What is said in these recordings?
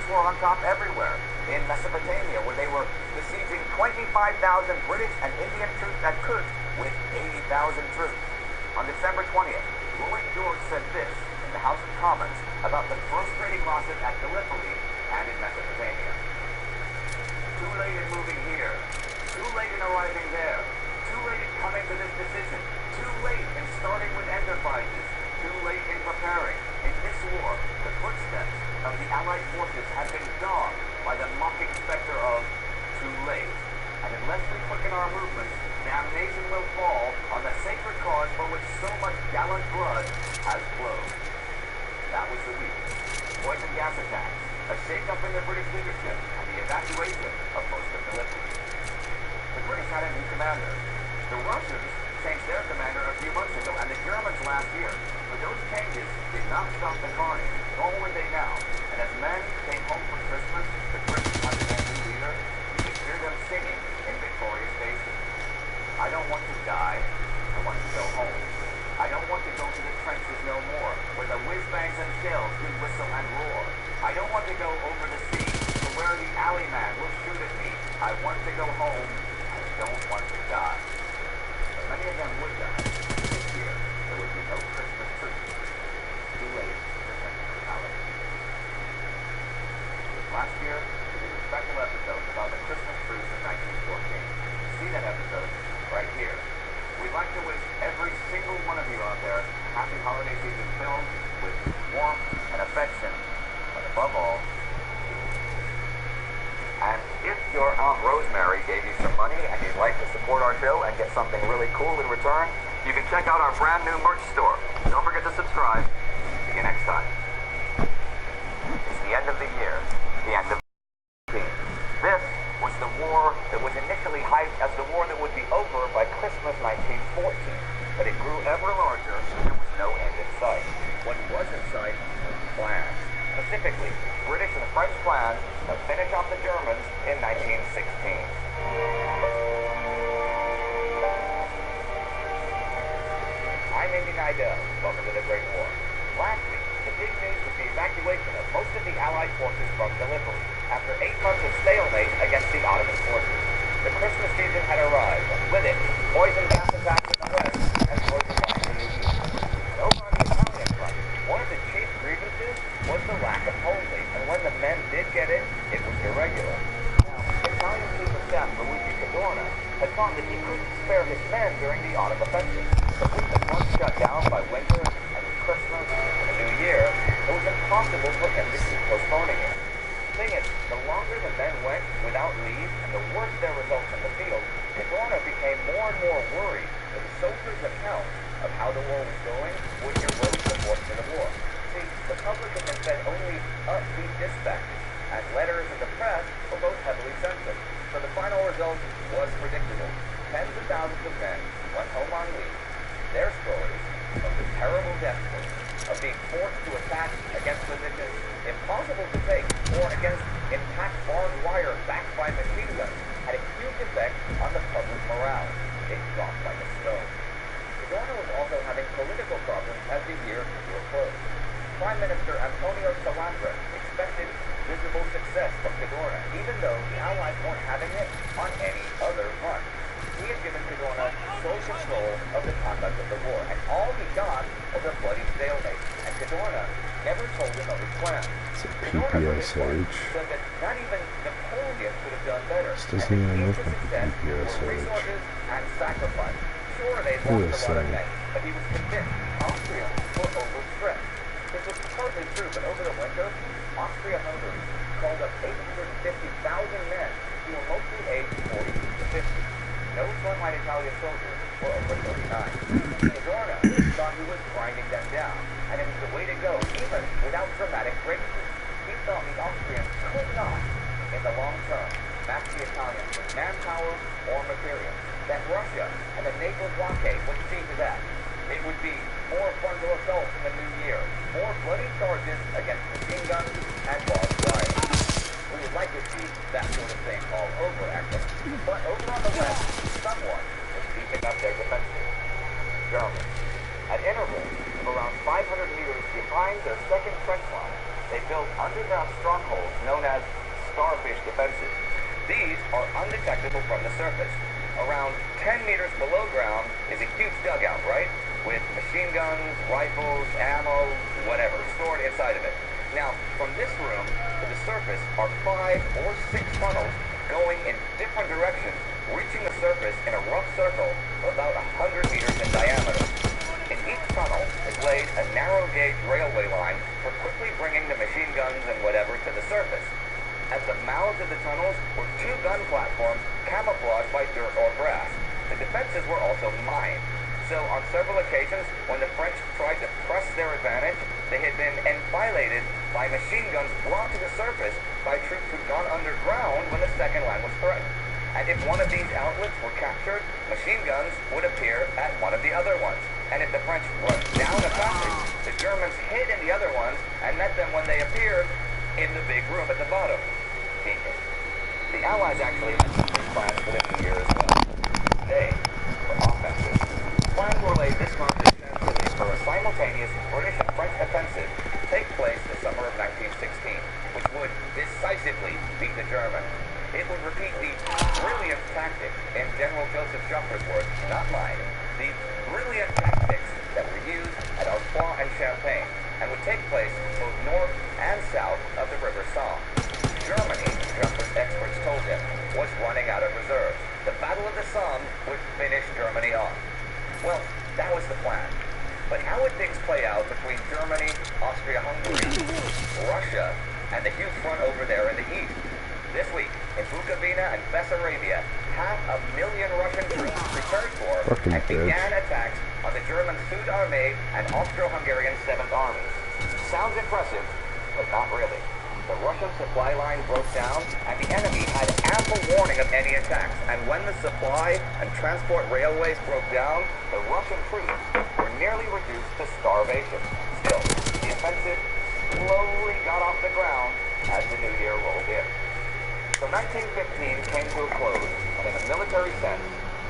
were on top everywhere. In Mesopotamia, where they were besieging 25,000 British and Indian troops at Kut with 80,000 troops. On December 20th, Lloyd George said this in the House of Commons about the frustrating losses at Gallipoli and in Mesopotamia. Too late in moving here. Too late in arriving there. Too late in coming to this decision. Too late in starting with enterprises. Too late in preparing. In this war, the footsteps of the Allied forces have been dogged by the mocking specter of too late. And unless we quicken our movements, damnation will fall on the sacred cause for which so much gallant blood has flowed. That was the week. Poison gas attacks, a shake-up in the British leadership, and the evacuation of most of Gallipoli. The British had a new commander. The Russians changed their commander a few months ago, and the Germans last year. But those changes did not stop the carnage, nor would they now. And as men came home for Christmas, the British under their new leader, you could hear them singing in victorious faces. I don't want to die. I want to go home. I don't want to go to the trenches no more, where the whiz-bangs and shells do whistle and roar. I don't want to go over the sea to where the alley man will shoot at me. I want to go home. I don't want to die. But many of them would die. This year, there would be no Christmas tree. Too late for sentimentality. Last year, we did a special episode about the Christmas truce of 1914. See that episode right here. We'd like to wish every single one of you out there a happy holiday season filled with warmth and affection, but above all, peace. And if your Aunt Rosemary gave you some money and you'd like to support our show and get something really cool in return, you can check out our brand new merch store. Don't forget to subscribe. See you next time. It's the end of the year, the end of This was the war that was initially hyped as the war that would be over by Christmas 1914, but it grew ever larger and there was no end in sight. What was in sight was plans. Specifically, British and French plans to finish off the Germans in 1916. I'm Indy Nidell. Welcome to the Great War. Last week, the big news was the evacuation of most of the Allied forces from Gallipoli after 8 months of stalemate against the Ottoman forces. The Christmas season had arrived, and with it, poison gas attacks in the west and poison bombs in the east. And over on the Italian front, one of the chief grievances was the lack of home leave, and when the men did get it, it was irregular. Now, Italian Chief of Staff Luigi Cadorna had thought that he couldn't spare his men during the autumn offensive. But with the front shut down by winter and with Christmas and the New Year, it was impossible for him to keep postponing it. The thing is, the longer the men went without leave and the worse their results in the field, Cadorna became more and more worried that the soldiers' accounts of how the war was going would erode the force of the war. See, the public had been fed only upbeat dispatches, and letters in the press were both heavily censored. So the final result was predictable. Tens of thousands of men went home on leave. Their stories of the terrible destiny of being forced to attack against positions impossible to take or against intact barbed wire backed by machine guns had a huge effect on the public morale. It dropped like a stone. Cadorna was also having political problems as the year drew close. Prime Minister Antonio Salandra expected visible success from Cadorna, even though the Allies weren't having it on any other front. He had given Cadorna sole control of the conduct of the war, and all he got was a bloody stalemate. And Cadorna never told him of his plan. It's a PPSH. Said that not even Napoleon could have done better. This doesn't even look like a PPSH. Resources and sacrifice. Sure, they'd lost a lot of men, but he was convinced Austria were overstretched. This was partly true, but over the winter, Austria-Hungary called up 850,000 men who were mostly aged 40 to 50. No frontline Italian soldiers were over 39. Cadorna thought he was grinding them down, and it was the way to go, even without dramatic breakthroughs. He thought the Austrians could not, in the long term, match the Italians with manpower or material. That Russia and the naval blockade would see to that. It would be more frontal assaults in the new year, more bloody charges against machine guns and barbed wire. We would like to see that sort of thing all over, actually. But over on the west, someone was beefing up their defenses. Germans. At intervals of around 500 meters behind their second trench line, they built underground strongholds known as starfish defenses. These are undetectable from the surface. Around 10 meters below ground is a huge dugout, right? With machine guns, rifles, ammo, whatever, stored inside of it. Now, from this room to the surface are 5 or 6 tunnels going in different directions, reaching the surface in a rough circle of about 100 meters in diameter. In each tunnel is laid a narrow gauge railway line for quickly bringing the machine guns and whatever to the surface. At the mouths of the tunnels were 2 gun platforms camouflaged by dirt or grass. The defenses were also mined. So on several occasions, when the French tried to press their advantage, they had been enfiladed by machine guns brought to the surface by troops who'd gone underground when the second line was threatened. And if one of these outlets were captured, machine guns would appear at one of the other ones. And if the French rushed down a passage, the Germans hid in the other ones and met them when they appeared in the big room at the bottom. Genius. The Allies actually had some big plans for the new year as well. They were offensive. Plans were laid this month essentially for a simultaneous British and French offensive to take place the summer of 1916, which would decisively beat the Germans. It would repeat the brilliant tactic in General Joseph Joffre's words, not mine, the brilliant tactics that were used at Artois and Champagne, and would take place both north and south of the River Somme. Germany, Joffre's experts told him, was running out of reserves. The Battle of the Somme would finish Germany off. Well, that was the plan. But how would things play out between Germany, Austria-Hungary, Russia, and the huge front over there in the east? This week, in Bukovina and Bessarabia, 500,000 Russian troops prepared for and began attacks on the German Sud Armee and Austro-Hungarian 7th Armies. Sounds impressive, but not really. The Russian supply line broke down, and the enemy had ample warning of any attacks. And when the supply and transport railways broke down, the Russian troops were nearly reduced to starvation. Still, the offensive slowly got off the ground as the new year rolled in. So 1915 came to a close, and in a military sense,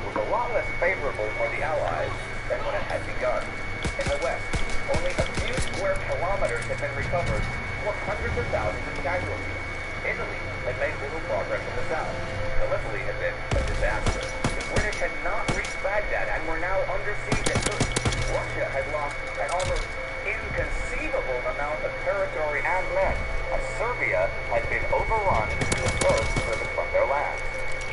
was a lot less favorable for the Allies than when it had begun. In the West, only a few square kilometers had been recovered, for hundreds of thousands of casualties. Italy had made little progress in the south. Gallipoli had been a disaster. The British had not reached Baghdad and were now under siege at Turkey. Russia had lost an almost inconceivable amount of territory and men, and Serbia had been overrun with Turks driven from their lands.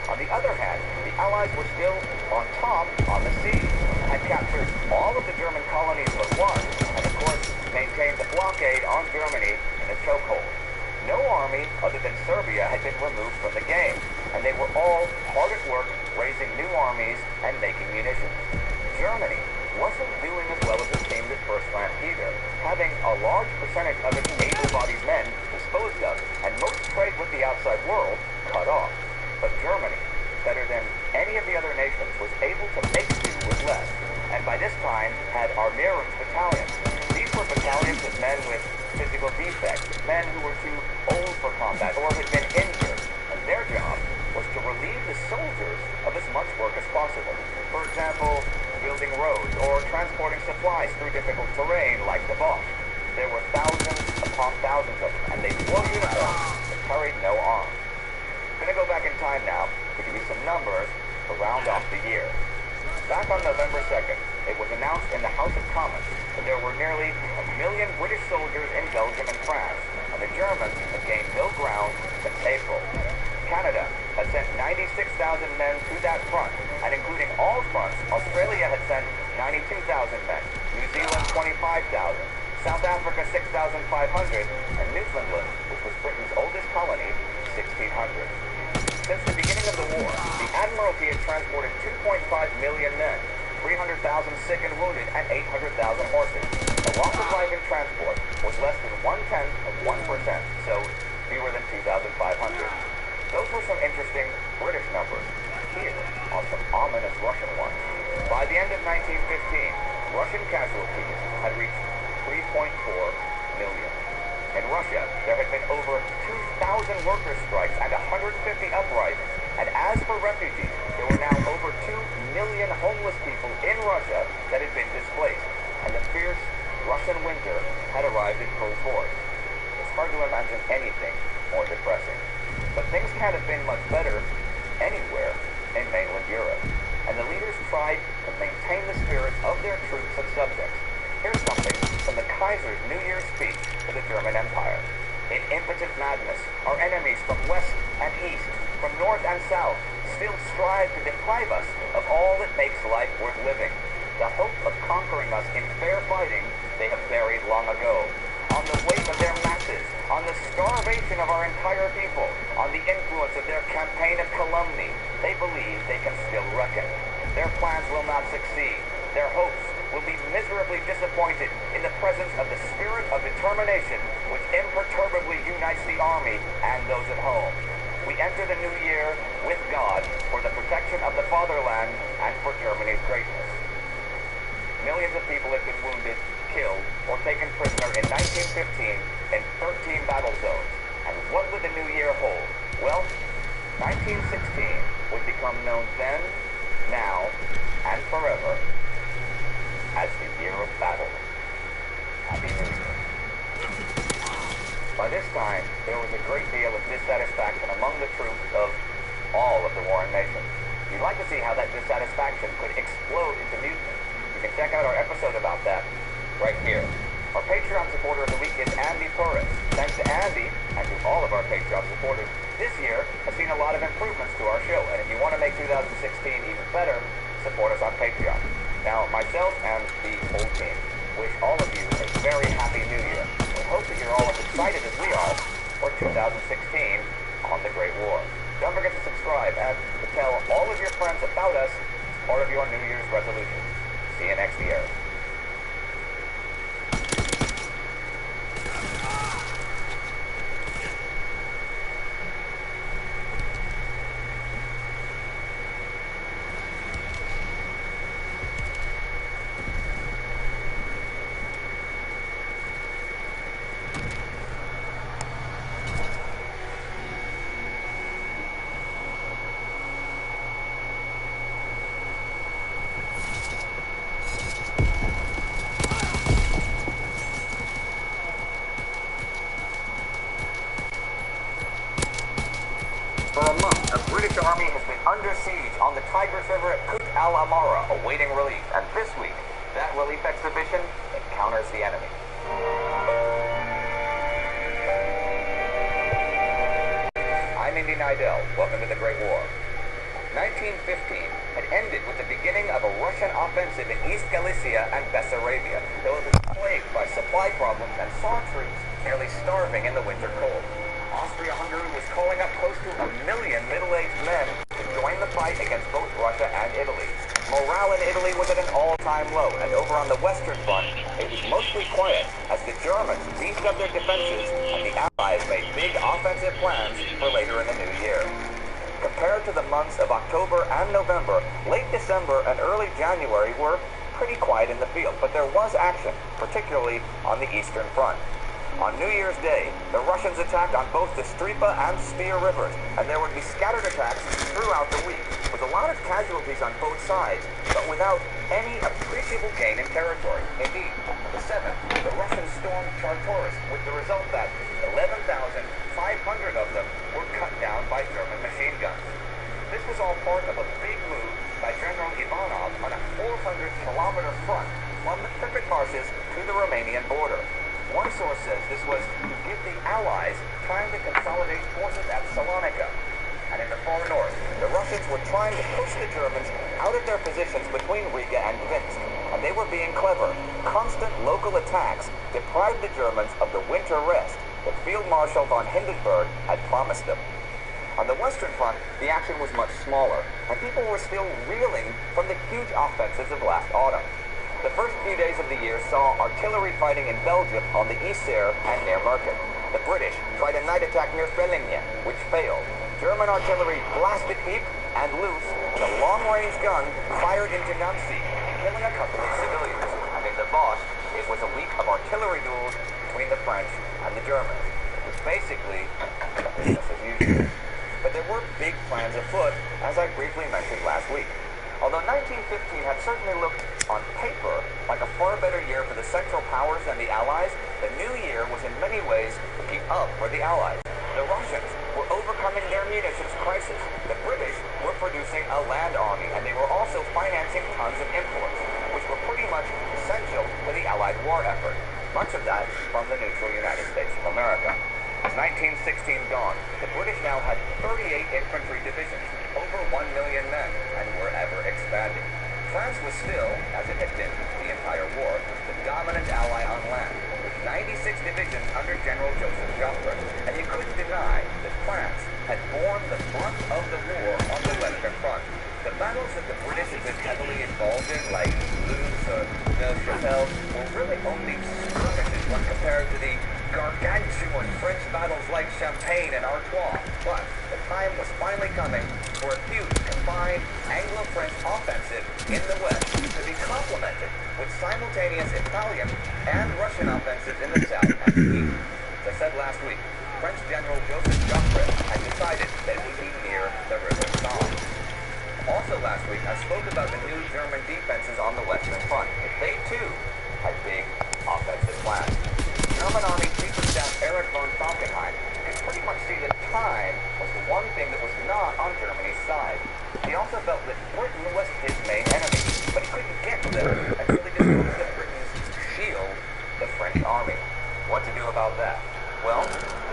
On the other hand, the Allies were still on top on the sea, had captured all of the German colonies but one, and of course maintained the blockade on Germany in a chokehold. No army other than Serbia had been removed from the game, and they were all hard at work raising new armies and making munitions. Germany wasn't doing as well as it seemed at first glance either, having a large percentage of its able-bodied men disposed of, and most trade with the outside world cut off. But Germany, better than any of the other nations, was able to make do with less, and by this time had Armeerungs battalions. These were battalions of men with physical defects, men who were too old for combat or had been injured, and their job was to relieve the soldiers of as much work as possible. For example, building roads or transporting supplies through difficult terrain like the Bosch. There were thousands upon thousands of them, and they wore uniforms but carried no arms. I'm going to go back in time now to give you some numbers to round off the year. Back on November 2nd, it was announced in the House of Commons that there were nearly 1 million British soldiers in Belgium and France, and the Germans had gained no ground since April. Canada had sent 96,000 men to that front, and including all fronts, Australia had sent 92,000 men, New Zealand 25,000, South Africa 6,500, and Newfoundland, which was Britain's oldest colony, 1,600. Since the beginning of the war, the Admiralty had transported 2.5 million men, 300,000 sick and wounded, and 800,000 horses. The loss of life in transport was less than 1/10 of 1%, so fewer than 2,500. Those were some interesting British numbers. Here are some ominous Russian ones. By the end of 1915, Russian casualties had reached 3.4 million. In Russia, there had been over 2,000 workers' strikes and 150 uprisings. And as for refugees, there were now over 2 million homeless people in Russia that had been displaced. And the fierce Russian winter had arrived in full force. It's hard to imagine anything more depressing. But things can't have been much better anywhere in mainland Europe, and the leaders tried to maintain the spirits of their troops and subjects. Here's something from the Kaiser's New Year's speech to the German Empire. In impotent madness, our enemies from west and east, from north and south, still strive to deprive us of all that makes life worth living. The hope of conquering us in fair fighting they have buried long ago. On the weight of their masses, on the starvation of our entire people, on the influence of their campaign of calumny, they believe they can still reckon. Their plans will not succeed. Their hopes will be miserably disappointed in the presence of the spirit of determination which imperturbably unites the army and those at home. We enter the new year with God for the protection of the fatherland and for Germany's greatness. Millions of people have been wounded, killed, or taken prisoner in 1915 in 13 battle zones. And what would the new year hold? Well, 1916 would become known then, now, and forever as the year of battle. Happy New Year. By this time, there was a great deal of dissatisfaction among the troops of all of the warring nations. You'd like to see how that dissatisfaction could explode into mutiny. You can check out our episode about that right here. Our Patreon supporter of the week is Andy Torres. Thanks to Andy and to all of our Patreon supporters, this year has seen a lot of improvements to our show. And if you want to make 2016 even better, support us on Patreon. Now, myself and the whole team wish all of you a very happy New Year. We hope that you're all as excited as we are for 2016 on the Great War. Don't forget to subscribe and to tell all of your friends about us as part of your New Year's resolution. See you next year. For a month, the British Army has been under siege on the Tigris River at Kut al-Amara, awaiting relief. And this week, that relief expedition encounters the enemy. I'm Indy Nidell. Welcome to the Great War. 1915 had ended with the beginning of a Russian offensive in East Galicia and Bessarabia, though it was plagued by supply problems and saw troops nearly starving in the winter cold. Austria-Hungary was calling up close to 1 million middle-aged men to join the fight against both Russia and Italy. Morale in Italy was at an all-time low, and over on the Western Front, it was mostly quiet as the Germans beefed up their defenses and the Allies made big offensive plans for later in the new year. Compared to the months of October and November, late December and early January were pretty quiet in the field, but there was action, particularly on the Eastern Front. On New Year's Day, the Russians attacked on both the Stripa and Spir rivers, and there would be scattered attacks throughout the week, with a lot of casualties on both sides, but without any appreciable gain in territory. Indeed, on the 7th, the Russians stormed Chartoris, with the result that 11,500 of them were cut down by German machine guns. This was all part of a big move by General Ivanov on a 400-kilometer front from the Pripyat marshes to the Romanian border. One source says this was to give the Allies time to consolidate forces at Salonika. And in the far north, the Russians were trying to push the Germans out of their positions between Riga and Vinsk. And they were being clever. Constant local attacks deprived the Germans of the winter rest that Field Marshal von Hindenburg had promised them. On the Western Front, the action was much smaller, and people were still reeling from the huge offensives of last autumn. The first few days of the year saw artillery fighting in Belgium on the Yser and near Merken. The British tried a night attack near Vellingen, which failed. German artillery blasted Ypres and Loos, and a long-range gun fired into Nancy, killing a couple of civilians. And in the Bosch, it was a week of artillery duels between the French and the Germans. It was basically business as usual. But there were big plans afoot, as I briefly mentioned last week. Although 1915 had certainly looked, on paper, like a far better year for the Central Powers than the Allies, the new year was in many ways looking up for the Allies. The Russians were overcoming their munitions crisis. The British were producing a land army, and they were also financing tons of imports, which were pretty much essential to the Allied war effort. Much of that from the neutral United States of America. As 1916 dawned, the British now had 38 infantry divisions, over 1 million men, and were ever expanding. France was still, as it had been the entire war, the dominant ally on land, with 96 divisions under General Joseph Joffre, and you couldn't deny that France had borne the brunt of the war on the Western Front. The battles that the British had been heavily involved in, like Loos or Neuchâtel, were really only skirmishes when compared to the gargantuan French battles like Champagne and Artois. But the time was finally coming for a huge, combined Anglo-French offensive in the West to be complemented with simultaneous Italian and Russian offensives in the South and the East. As I said last week, French General Joseph Joffre had decided that it would be near the River Somme. Also last week, I spoke about the new German defenses on the Western Front. They, too, had big offensive plans. German Army Chief of Staff Erich von Falkenhayn could pretty much see that time was the one thing that was not on Germany's side. He also felt that Britain was his main enemy, but he couldn't get to them until he disclosed that Britain's shield the French army. What to do about that? Well,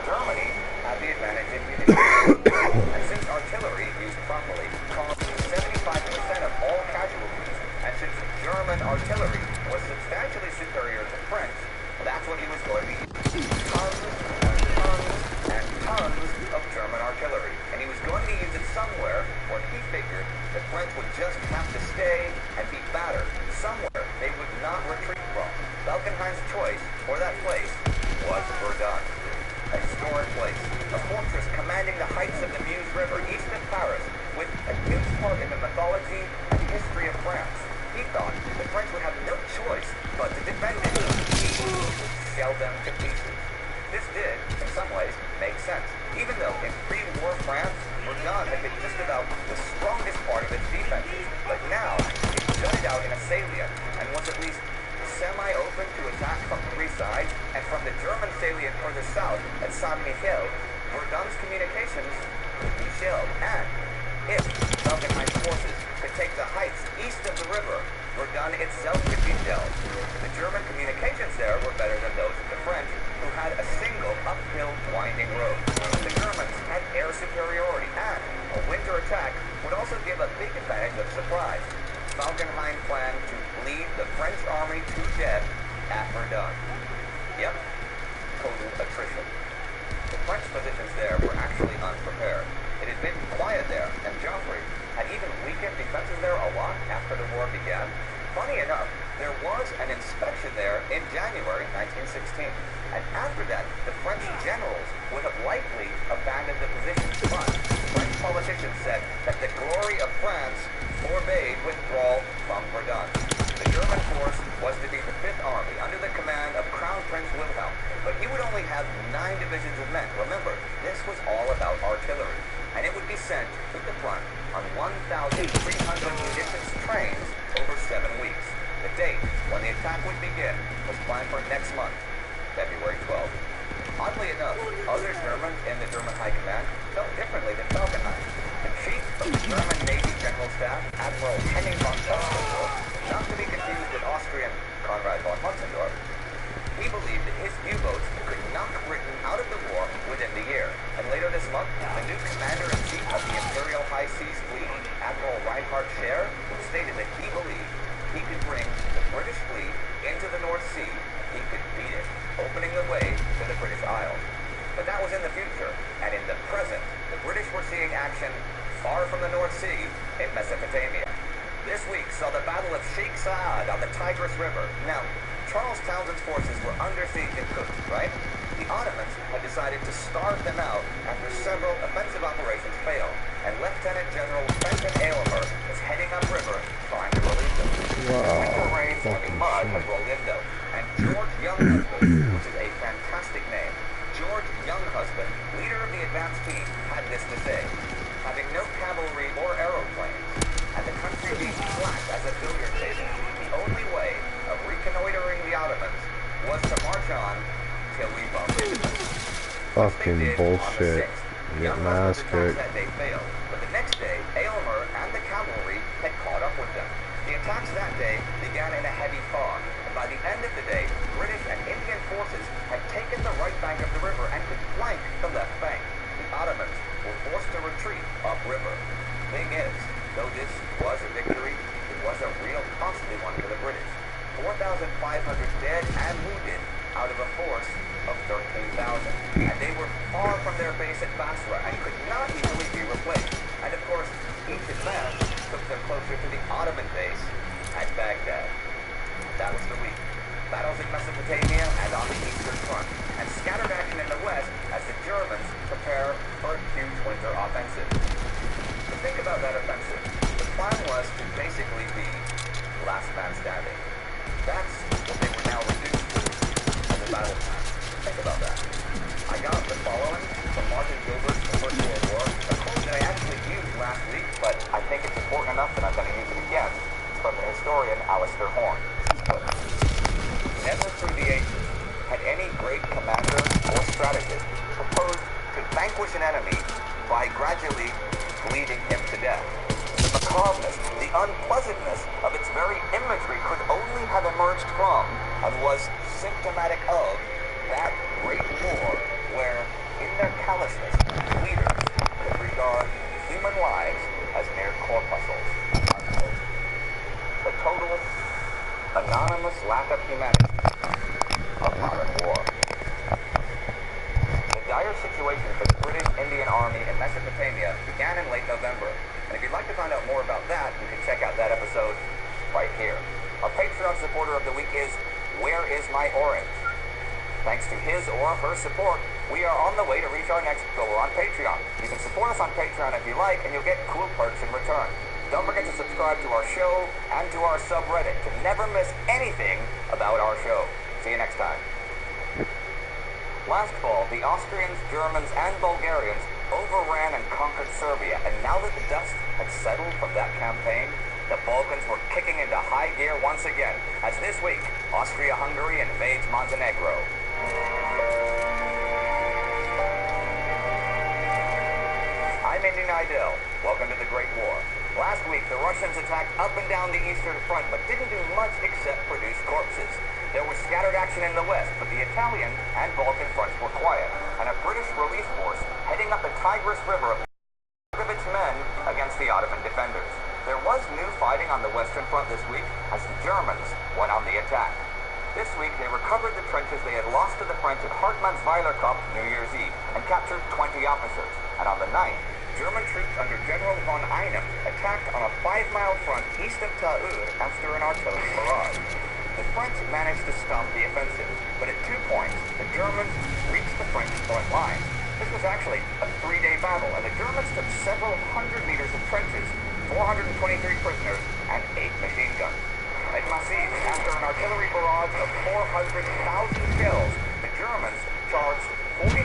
Germany had the advantage in munitions, and since artillery used properly caused 75% of all casualties, and since German artillery was substantially superior to French, that's what he was going to use. Tons and tons and tons of German artillery, and he was going to use it somewhere where he figured the French would just have to stay and be battered, somewhere they would not retreat from. Falkenhayn's choice for that place was Verdun. A historic place, a fortress commanding the heights of the Meuse River east of Paris, with a huge part in the mythology and history of France. He thought the French would have no choice but to defend it. He would shell them to pieces. This did, in some ways, make sense. Even though in pre-war France, Verdun had been just about the strongest part of its defenses, but now it jutted out in a salient and was at least semi-open to attack from three sides, and from the German salient further south at Saint-Michel, Verdun's communications could be shelled. And if Falkenhayn's forces could take the heights east of the river, Verdun itself could be shelled. The German communications there were better than those of the French, who had a single uphill winding road. The Germans had air superiority, and a winter attack would also give a big advantage of surprise. Falkenhayn planned to lead the French army to death at Verdun. Yep, total attrition. The French positions there were actually unprepared. It had been quiet there, and Joffre had even weakened defenses there a lot after the war began. Funny enough, there was an inspection there in January 1916, and after that, the French generals would have likely abandoned the position, but French politicians said that the glory of France forbade withdrawal from Verdun. The German force was to be the Fifth Army under the command of Crown Prince Wilhelm, but he would only have 9 divisions of men. Remember, this was all about artillery, and it would be sent to the front on 1,300 munitions trains over 7 weeks. The date when the attack would begin was planned for next month, February 12th. Oddly enough, other Germans in the German High Command felt differently than Falkenhayn. The chief of the German Navy General Staff, Admiral Henning von Ostrendorf, not to be confused with Austrian Konrad von Hotzendorf, he believed that his U-boats could knock Britain out of the war within the year. And later this month, the new commander-in-chief of the Imperial High Seas Fleet, Admiral Reinhard Scheer, stated that he believed he could bring the British fleet into the North Sea. He could beat it, opening the way to the British Isles. But that was in the future, and in the present, the British were seeing action far from the North Sea in Mesopotamia. This week saw the Battle of Sheikh Saad on the Tigris River. Now, Charles Townshend's forces were under siege in Quds, right? The Ottomans had decided to starve them out after several offensive operations failed, and Lieutenant General Fenton Aylmer was heading upriver trying to relieve them. Wow, Winter rains and fucking mud shit. had rolled in though, and George Younghusband, which is a fantastic name, George Younghusband, leader of the advance team, had this to say: having no cavalry or aeroplanes, and the country being was to march on till we bumped into them. Fucking bullshit. Get Young my ass Russell's attacks kicked. that day failed, but the next day, Aylmer and the cavalry had caught up with them. The attacks that day began in a heavy fog, and by the end of the day, British and Indian forces had taken the right bank of the river and could flank the left bank. The Ottomans were forced to retreat upriver. Thing is, though this was a victory, it was a real costly one for the British. 4,500 dead and wounded out of a force of 13,000. And they were far from their base at Basra and could not easily be replaced. And of course, each advance took them closer to the Ottoman base at Baghdad. That was the week. Battles in Mesopotamia and on the Eastern Front, and scattered action in the West as the Germans prepare for a huge winter offensive. To think about that offensive, the plan was to basically be last man standing. That's what they were now reduced to as a battle plan. Think about that. I got the following from Martin Gilbert's The First World War, a quote that I actually used last week, but I think it's important enough that I'm going to use it again. It's from the historian Alistair Horn. Never through the ages had any great commander or strategist proposed to vanquish an enemy by gradually bleeding him to death. The macabreness, the unpleasantness of its very imagery could only have emerged from and was symptomatic of that great war where, in their callousness, leaders could regard human lives as mere corpuscles. Unquote. The total, anonymous lack of humanity of modern war. The dire situation for the British Indian Army in Mesopotamia began in late November. And if you'd like to find out more about that, you can check out that episode right here. Our Patreon supporter of the week is Where Is My Orange? Thanks to his or her support, we are on the way to reach our next goal on Patreon. You can support us on Patreon if you like, and you'll get cool perks in return. Don't forget to subscribe to our show and to our subreddit to never miss anything about our show. See you next time. Last fall, the Austrians, Germans, and Bulgarians overran and conquered Serbia, and now that the dust had settled from that campaign, the Balkans were kicking into high gear once again, as this week, Austria-Hungary invades Montenegro. I'm Indy Nidell. Welcome to the Great War. Last week, the Russians attacked up and down the Eastern Front, but didn't do much except produce corpses. There was scattered action in the West, but the Italian and Balkan fronts were quiet, and a British relief force heading up the Tigris River of its men against the Ottoman defenders. There was new fighting on the Western Front this week as the Germans went on the attack. This week, they recovered the trenches they had lost to the French at Hartmannsweiler Cup New Year's Eve and captured 20 officers. And on the 9th, German troops under General von Einem attacked on a 5-mile front east of Taur after an artillery barrage. The French managed to stop the offensive, but at 2 points, the Germans reached the French front lines. This was actually a 3-day battle, and the Germans took several hundred meters of trenches, 423 prisoners, and 8 machine guns. At Massiv, after an artillery barrage of 400,000 shells, the Germans charged 40,000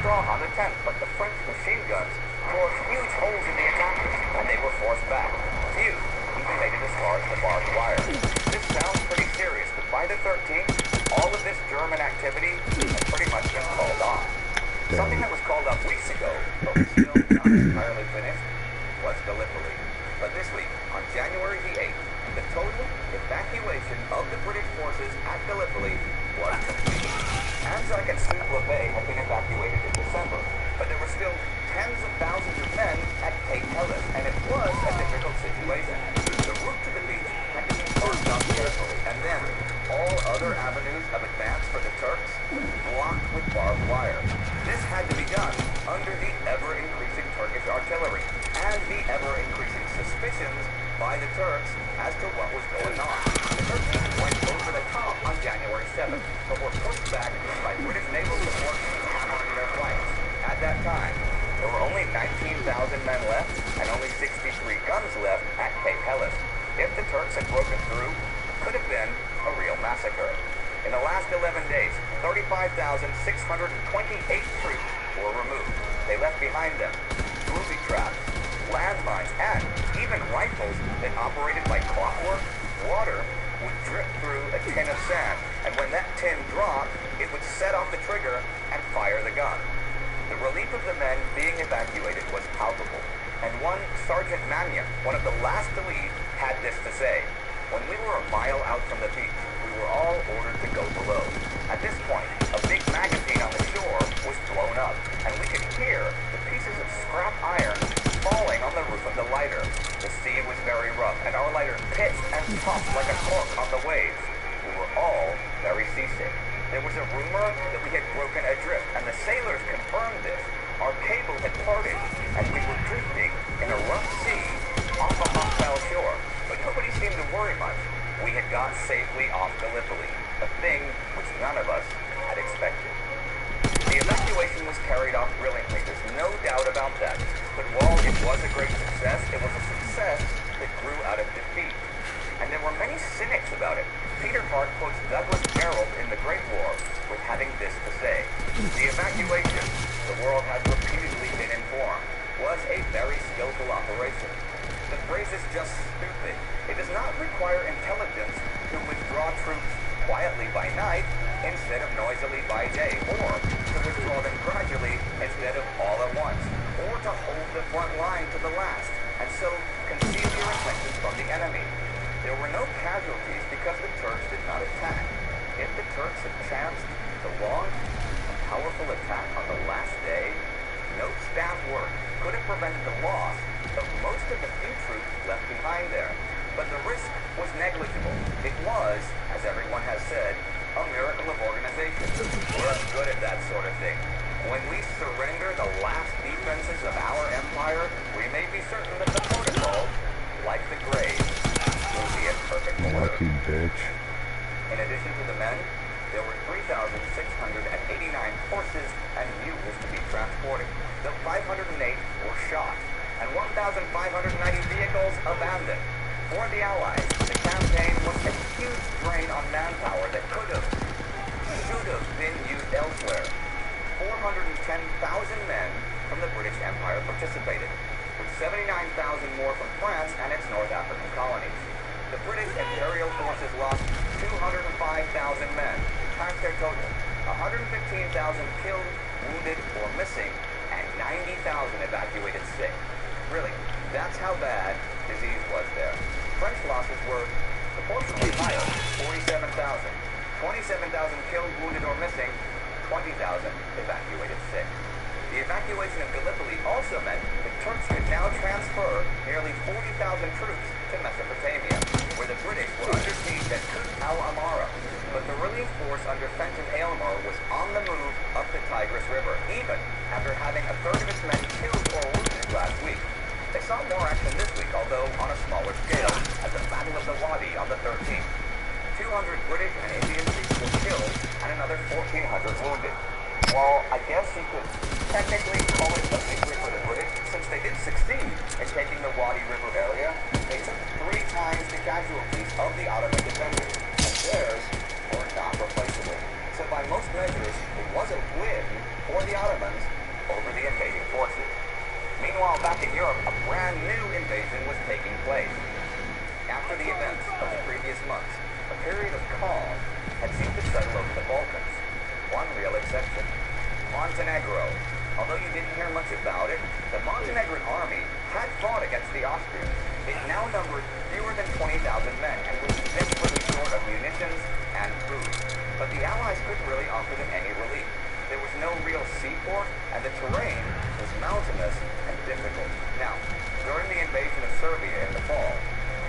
strong on the 10th, but the French machine guns tore huge holes in the attackers, and they were forced back. Few even made it as far as the barbed wire. This sounds pretty serious, but by the 13th, all of this German activity had pretty much been called off. Something that was called off weeks ago, but was still not entirely finished, was Gallipoli. But this week, on January the 8th, the total evacuation of the British forces at Gallipoli was complete. Anzac and Suvla Bay had been evacuated in December, but there were still tens of thousands of men at Cape Helles, and it was a difficult situation. The route to the beach had to be marked up carefully, and then all other avenues of advance for the Turks blocked with barbed wire. This had to be done under the ever-increasing Turkish artillery and the ever-increasing suspicions by the Turks as to what was going on. The Turks went over the top on January 7th, but were pushed back by British naval support hammering their flanks. At that time, there were only 19,000 men left and only 63 guns left at Cape Helles. If the Turks had broken through, it could have been a real massacre. In the last 11 days, 35,628 troops were removed. They left behind them booby traps, landmines, and even rifles that operated like clockwork. Water would drip through a tin of sand and when that tin dropped, it would set off the trigger and fire the gun. The relief of the men being evacuated was palpable, and one Sergeant Mannion, one of the last to leave, had this to say. When we were a mile out from the beach, we were all ordered to go below. At this point, a big magazine on the shore was blown up, and we could hear the pieces of scrap iron falling on the roof of the lighter. The sea was very rough, and our lighter pitched and tossed like a cork on the waves. We were all very seasick. There was a rumor that we had broken adrift, and the sailors confirmed this. Our cable had parted, and we were drifting in a rough sea off a hostile shore. But nobody seemed to worry much. We had got safely off Gallipoli, a thing which none of us had expected. The evacuation was carried off brilliantly, there's no doubt about that. But while it was a great success, it was a success that grew out of defeat. And there were many cynics about it. Peter Hart quotes Douglas Jerrold in The Great War with having this to say. The evacuation, the world has repeatedly been informed, was a very skillful operation. The phrase is just stupid. It does not require intelligence to withdraw troops quietly by night instead of noisily by day, or to withdraw them gradually instead of all at once, or to hold the front line to the last, and so conceal your intentions from the enemy. There were no casualties because the Turks did not attack. If the Turks had chanced to launch a powerful attack on the last day, no staff work could have prevented the loss of most of the few troops left behind there. But the risk was negligible. It was, as everyone has said, a miracle of organization. We're good at that sort of thing. When we surrender the last defenses of our empire, we may be certain that the protocol, like the grave, will be in perfect order. Lucky bitch. In addition to the men, there were 3,689 horses and mules to be transported, though 508 were shot, and 1,590 vehicles abandoned. For the Allies, the campaign was a huge drain on manpower that should have been used elsewhere. 410,000 men from the British Empire participated, with 79,000 more from France and its North African colonies. The British Imperial forces lost 205,000 men, half their total, 115,000 killed, wounded, or missing, and 90,000 evacuated sick. Really, that's how bad disease was there. French losses were proportionally higher, 47,000. 27,000 killed, wounded, or missing, 20,000 evacuated sick. The evacuation of Gallipoli also meant the Turks could now transfer nearly 40,000 troops to Mesopotamia, where the British were under siege at Kut al-Amara. But the relief force under Fenton Aylmer was on the move up the Tigris River, even after having a third of its men killed or wounded last week. They saw more action this week, although on a smaller scale, at the Battle of the Wadi on the 13th. 200 British and Indian troops were killed and another 1,400 wounded. While I guess you could technically call it a victory for the British, since they did succeed in taking the Wadi River area, they took 3 times the casualties of the Ottoman defenders, and theirs were not replaceable. So by most measures, it was a win for the Ottomans over the invading forces. Meanwhile, back in Europe, a brand new invasion was taking place. After the events of the previous months, a period of calm had seemed to settle over the Balkans. One real exception, Montenegro. Although you didn't hear much about it, the Montenegrin army had fought against the Austrians. It now numbered fewer than 20,000 men and was desperately short of munitions and food. But the Allies couldn't really offer them any relief. There was no real seaport, and the terrain was mountainous and difficult. Now, during the invasion of Serbia in the fall,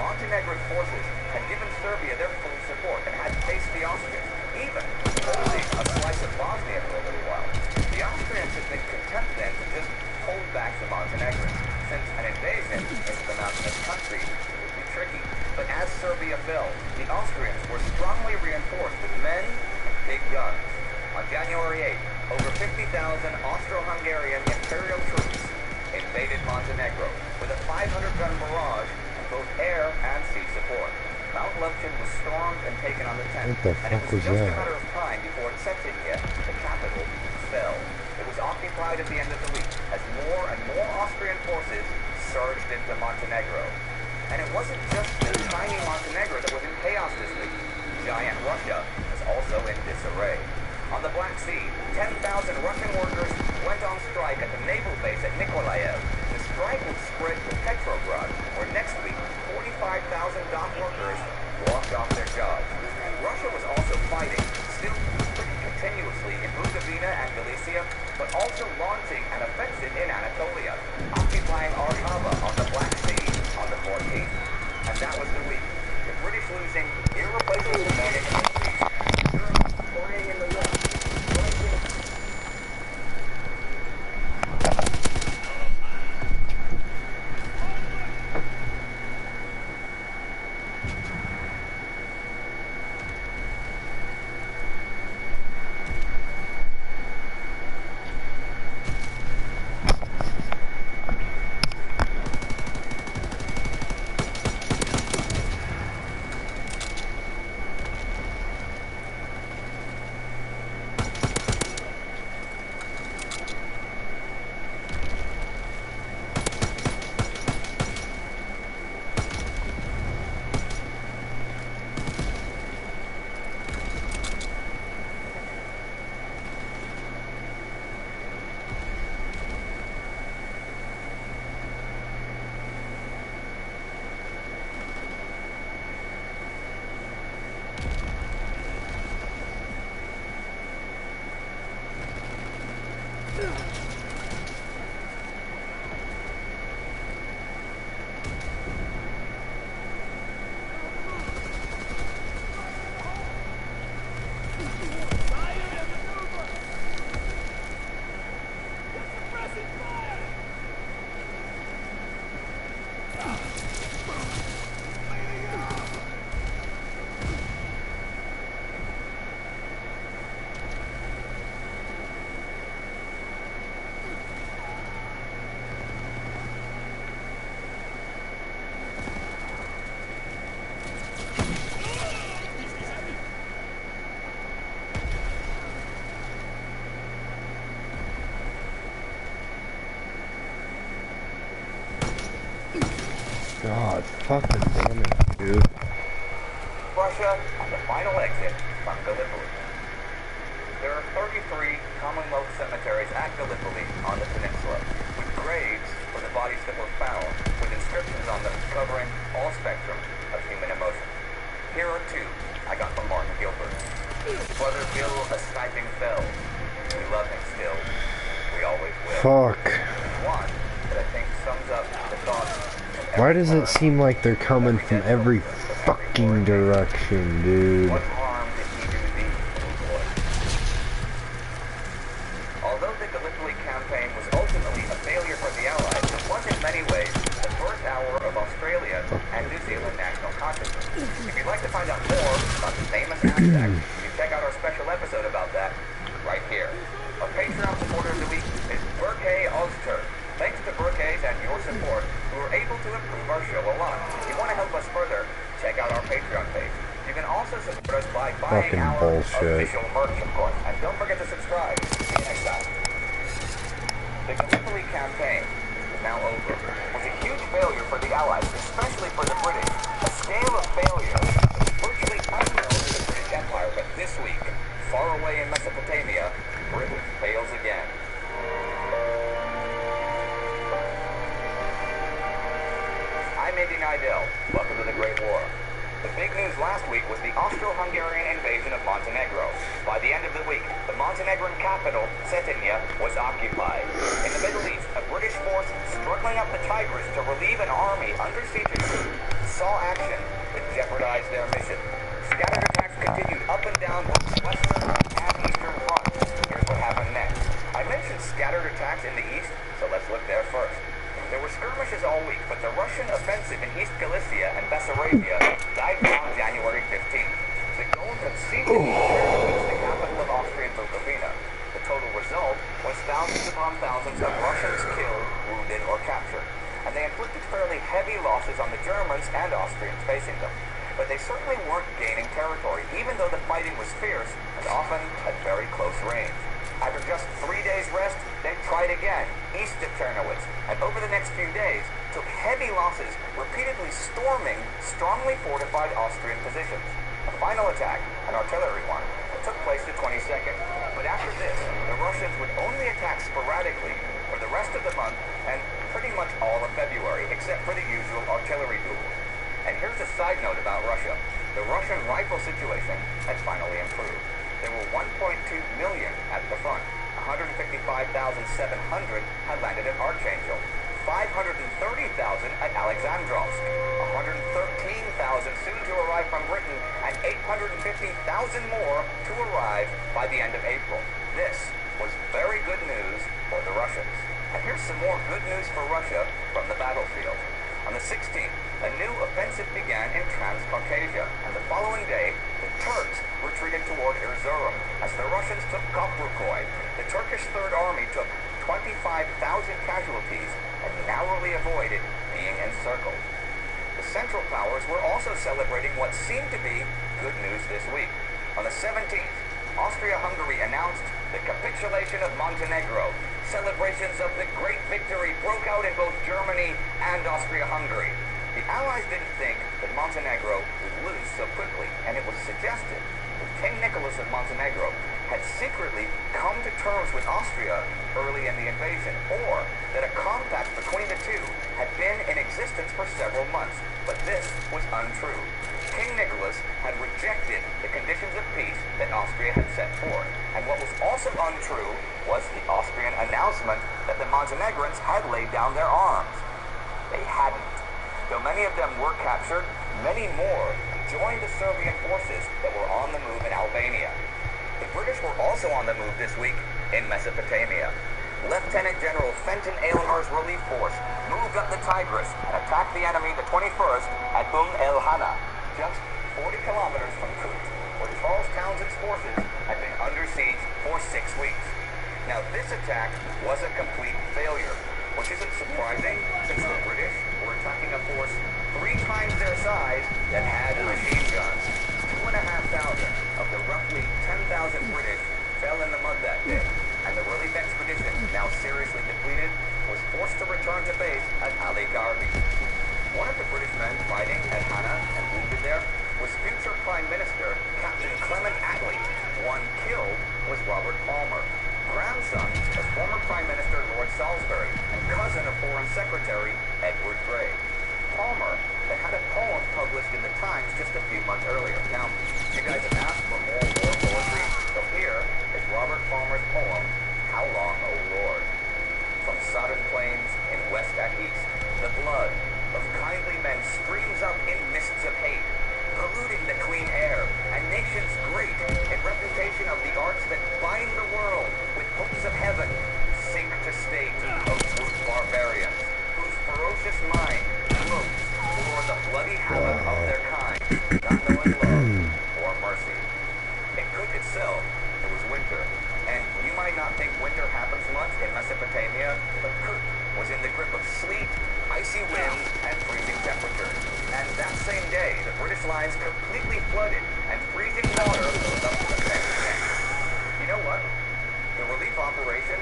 Montenegrin forces had given Serbia their full support and had faced the Austrians, even holding a slice of Bosnia for a little while. The Austrians had been content then to just hold back the Montenegrins, since an invasion into the mountainous country would be tricky. But as Serbia fell, the Austrians were strongly reinforced with men and big guns. On January 8th, over 50,000 Austro-Hungarian imperial troops invaded Montenegro with a 500-gun barrage and both air and sea support. Mount Lupton was stormed and taken on the 10th, and it was just a matter of time before Cetinje, the capital, fell. It was occupied at the end of the week as more and more Austrian forces surged into Montenegro. And it wasn't just the tiny Montenegro that was in chaos this week. Giant Russia was also God, fucking damn it, dude. Russia and the final exit from Gallipoli. There are 33 Commonwealth cemeteries at Gallipoli on the peninsula, with graves for the bodies that were found, with inscriptions on them covering all spectrum of human emotion. Here are two I got from Martin Gilbert. Brother Bill a sniping fell. We love him still. We always will. Fuck. One that I think sums up the thoughts. Why does it seem like they're coming from every fucking direction, dude? What harm did he do thee, little boy? Although the Gallipoli campaign was ultimately a failure for the Allies, it was in many ways the first hour of Australia and New Zealand national consciousness. If you'd like to find out more about the famous Aztec, you can check out our special episode about that right here. Our Patreon supporter of the week is Burkay Oster. Thanks to Burkay's and your support, we were able to improve our show a lot. If you want to help us further, check out our Patreon page. You can also support us by buying Fucking our bullshit. official merch, of course. And don't forget to subscribe. See you next time. The Gallipoli campaign is now over. It was a huge failure for the Allies, especially for the British. A scale of failure that was virtually unknown to the British Empire. But this week, far away in Mesopotamia, Britain fails again. I'm Indy Nidell. Welcome to the Great War. The big news last week was the Austro-Hungarian invasion of Montenegro. By the end of the week, the Montenegrin capital, Cetinje, was occupied. In the Middle East, a British force struggling up the Tigris to relieve an army under siege saw action that jeopardized their mission. Scattered attacks continued up and down both the western and eastern fronts. Here's what happened next. I mentioned scattered attacks in the east, so let's look there first. There were skirmishes all week, but the Russian offensive in East Galicia and Bessarabia died down January 15th. The goal conceded was the capital of Austrian Bukovina. The total result was thousands upon thousands of Russians killed, wounded, or captured. And they inflicted fairly heavy losses on the Germans and Austrians facing them. But they certainly weren't gaining territory, even though the fighting was fierce and often at very close range. After just 3 days rest, they tried again, east of Czernowitz, and over the next few days, took heavy losses, repeatedly storming strongly fortified Austrian positions. A final attack, an artillery one, took place the 22nd. But after this, the Russians would only attack sporadically for the rest of the month and pretty much all of February, except for the usual artillery duels. And here's a side note about Russia. The Russian rifle situation had finally improved. There were 1.2 million at the front. 155,700 had landed at Archangel. 530,000 at Alexandrovsk. 113,000 soon to arrive from Britain, and 850,000 more to arrive by the end of April. This was very good news for the Russians. And here's some more good news for Russia from the battlefield. On the 16th, a new offensive began in Transcaucasia, and the following day, the Turks retreated toward Erzurum as the Russians took Koprukoy. The Turkish Third Army took 25,000 casualties and narrowly avoided being encircled. The Central Powers were also celebrating what seemed to be good news this week. On the 17th, Austria-Hungary announced the capitulation of Montenegro. Celebrations of the great victory broke out in both Germany and Austria-Hungary. The Allies didn't think that Montenegro would lose so quickly, and it was suggested that King Nicholas of Montenegro had secretly come to terms with Austria early in the invasion, or that a compact between the two had been in existence for several months. But this was untrue. King Nicholas had rejected the conditions of peace that Austria had set forth. And what was also untrue was the Austrian announcement that the Montenegrins had laid down their arms. They hadn't. Though many of them were captured, many more joined the Serbian forces that were on the move in Albania. The British were also on the move this week in Mesopotamia. Lieutenant General Fenton Aylmer's relief force moved up the Tigris and attacked the enemy the 21st at el-Hana, just 40 kilometers from Kut, where Charles Townshend's forces had been under siege for 6 weeks. Now, this attack was a complete failure, which isn't surprising since the British were attacking a force 3 times their size that had machine guns. 2,500 of the roughly 10,000 British fell in the mud that day, and the relief expedition, now seriously depleted, was forced to return to base at Ali Garbi. One of the British men fighting at Hana and wounded there was future Prime Minister Captain Clement Attlee. One killed was Robert Palmer, grandson of former Prime Minister Lord Salisbury and cousin of Foreign Secretary Edward Grey. Palmer had had a poem published in the Times just a few months earlier. Now, you guys have asked for more war poetry, so here is Robert Palmer's poem, How Long, O Lord? From sodden plains in west and east, the blood of kindly men streams up in mists of hate, polluting the clean air, and nations great in reputation of the arts that bind the world with hopes of heaven, sink to state of brute barbarians, whose ferocious mind gloats for the bloody havoc of their kind, not knowing love or mercy. In Kut itself, it was winter, and you might not think winter happens much in Mesopotamia, but Kut was in the grip of sleet, icy winds, and freezing temperatures. And that same day, the British lines completely flooded, and freezing water was up to the fence again. You know what? The relief operation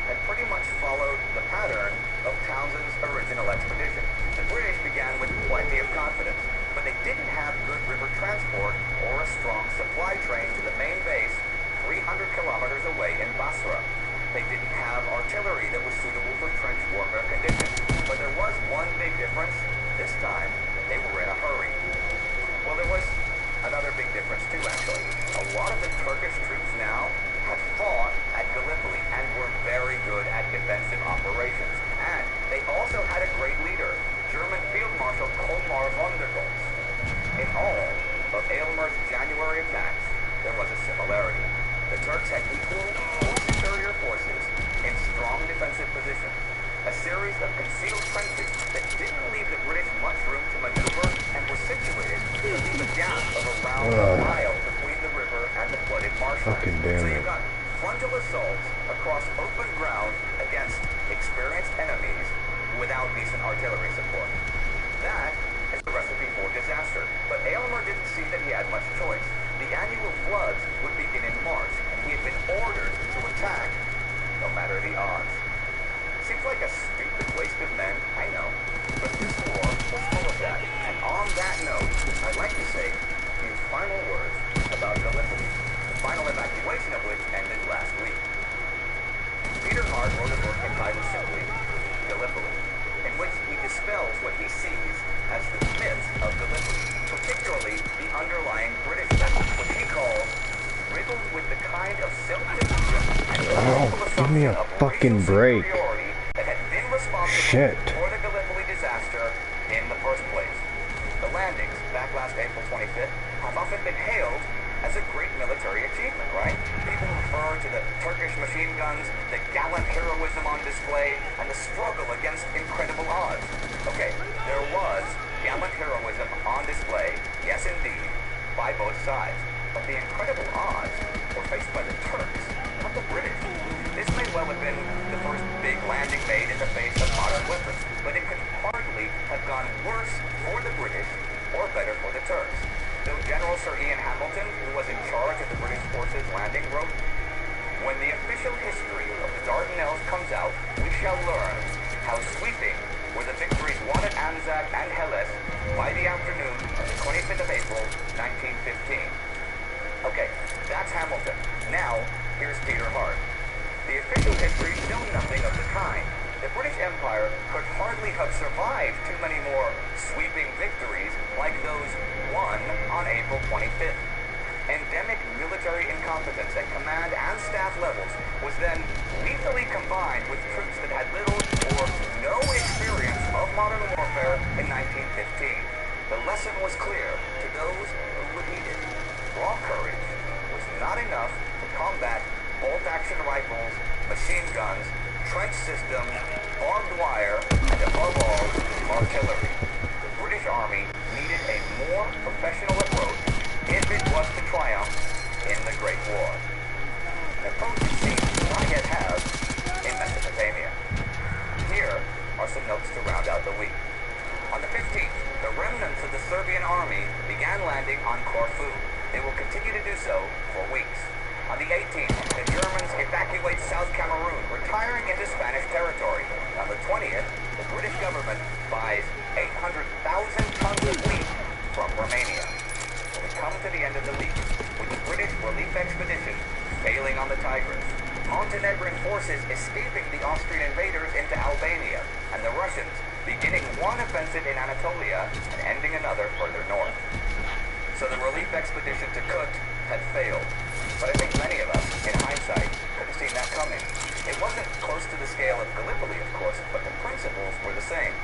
had pretty much followed the pattern of Townshend's original expedition. The British began with plenty of confidence, but they didn't have good river transport or a strong supply train to the main base 300 kilometers away in Basra. They didn't have artillery that was suitable for trench warfare conditions. But there was one big difference. This time, they were in a hurry. Well, there was another big difference too, actually. A lot of the Turkish troops now had fought at Gallipoli and were very good at defensive operations. And they also had a great leader, German Field Marshal Kolmar von der Goltz. In all of Aylmer's January attacks, there was a similarity. The Turks had equal or superior forces in strong defensive positions, a series of concealed trenches that didn't leave the British much room to maneuver and were situated to leave a gap of around a mile between the river and the flooded marshland. So you got frontal assaults across open ground against experienced enemies without decent artillery support. That is the recipe for disaster. But Aylmer didn't see that he had much choice. The annual floods would begin in March, and he had been ordered to attack, no matter the odds. Seems like a stupid waste of men, I know, but this war was full of that. And on that note, I'd like to say a few final words about Gallipoli, the final evacuation of which ended last week. Peter Hart wrote a book entitled simply Gallipoli, in which he dispels what he sees as the myths of Gallipoli, particularly the underlying British myth, which he calls riddled with the kind of self-delusion and give me a fucking break. That had been responsible for the Gallipoli disaster in the first place. The landings back last April 25th have often been hailed as a great military achievement, right? People refer to the Turkish machine guns, the gallant heroism on display, and the struggle against incredible odds. Okay, there was gallant heroism on display, yes indeed, by both sides. But the incredible odds were faced by the Turks, not the British. This may well have been the first big landing made in the face of modern weapons, but it could hardly have gone worse for the British or better for the Turks. Though General Sir Ian Hamilton, who was in charge of the British forces landing, wrote, "When the official history of the Dardanelles comes out, we shall learn how sweeping were the victories won at Anzac and Helles by the afternoon of the 25th of April, 1915. Okay, that's Hamilton. Now, here's Peter Hart. The official history shows nothing of the kind. The British Empire could hardly have survived too many more sweeping victories like those won on April 25th. Endemic military incompetence at command and staff levels was then lethally combined with troops that had little or no experience of modern warfare in 1915. The lesson was clear to those who would heed it. Raw courage was not enough to combat bolt-action rifles, machine guns, trench systems, barbed wire, and above all, artillery. The British Army needed a more professional approach if it was to triumph in the Great War. An approach it seems to not yet have in Mesopotamia. Here are some notes to round out the week. On the 15th, the remnants of the Serbian army began landing on Corfu. They will continue to do so for weeks. On the 18th, the Germans evacuate South Cameroon, retiring into Spanish territory. On the 20th, the British government buys 800,000 tons of wheat from Romania. We come to the end of the week, with the British relief expedition failing on the Tigris, Montenegrin forces escaping the Austrian invaders into Albania, and the Russians beginning one offensive in Anatolia and ending another further north. So the relief expedition to Kut had failed. But I think many of us, in hindsight, could have seen that coming. It wasn't close to the scale of Gallipoli, of course, but the principles were the same.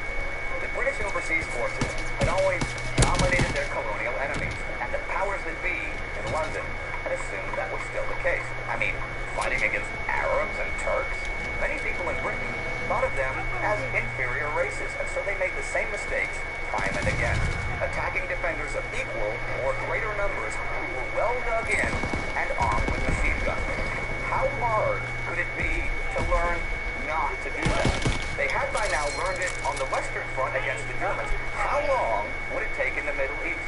The British overseas forces had always dominated their colonial enemies, and the powers that be in London had assumed that was still the case. I mean, fighting against Arabs and Turks. Many people in Britain thought of them as inferior races, and so they made the same mistakes time and again, attacking defenders of equal or greater numbers who were well dug in and armed with machine guns. How hard could it be to learn not to do that? They had by now learned it on the Western Front against the Germans. How long would it take in the Middle East?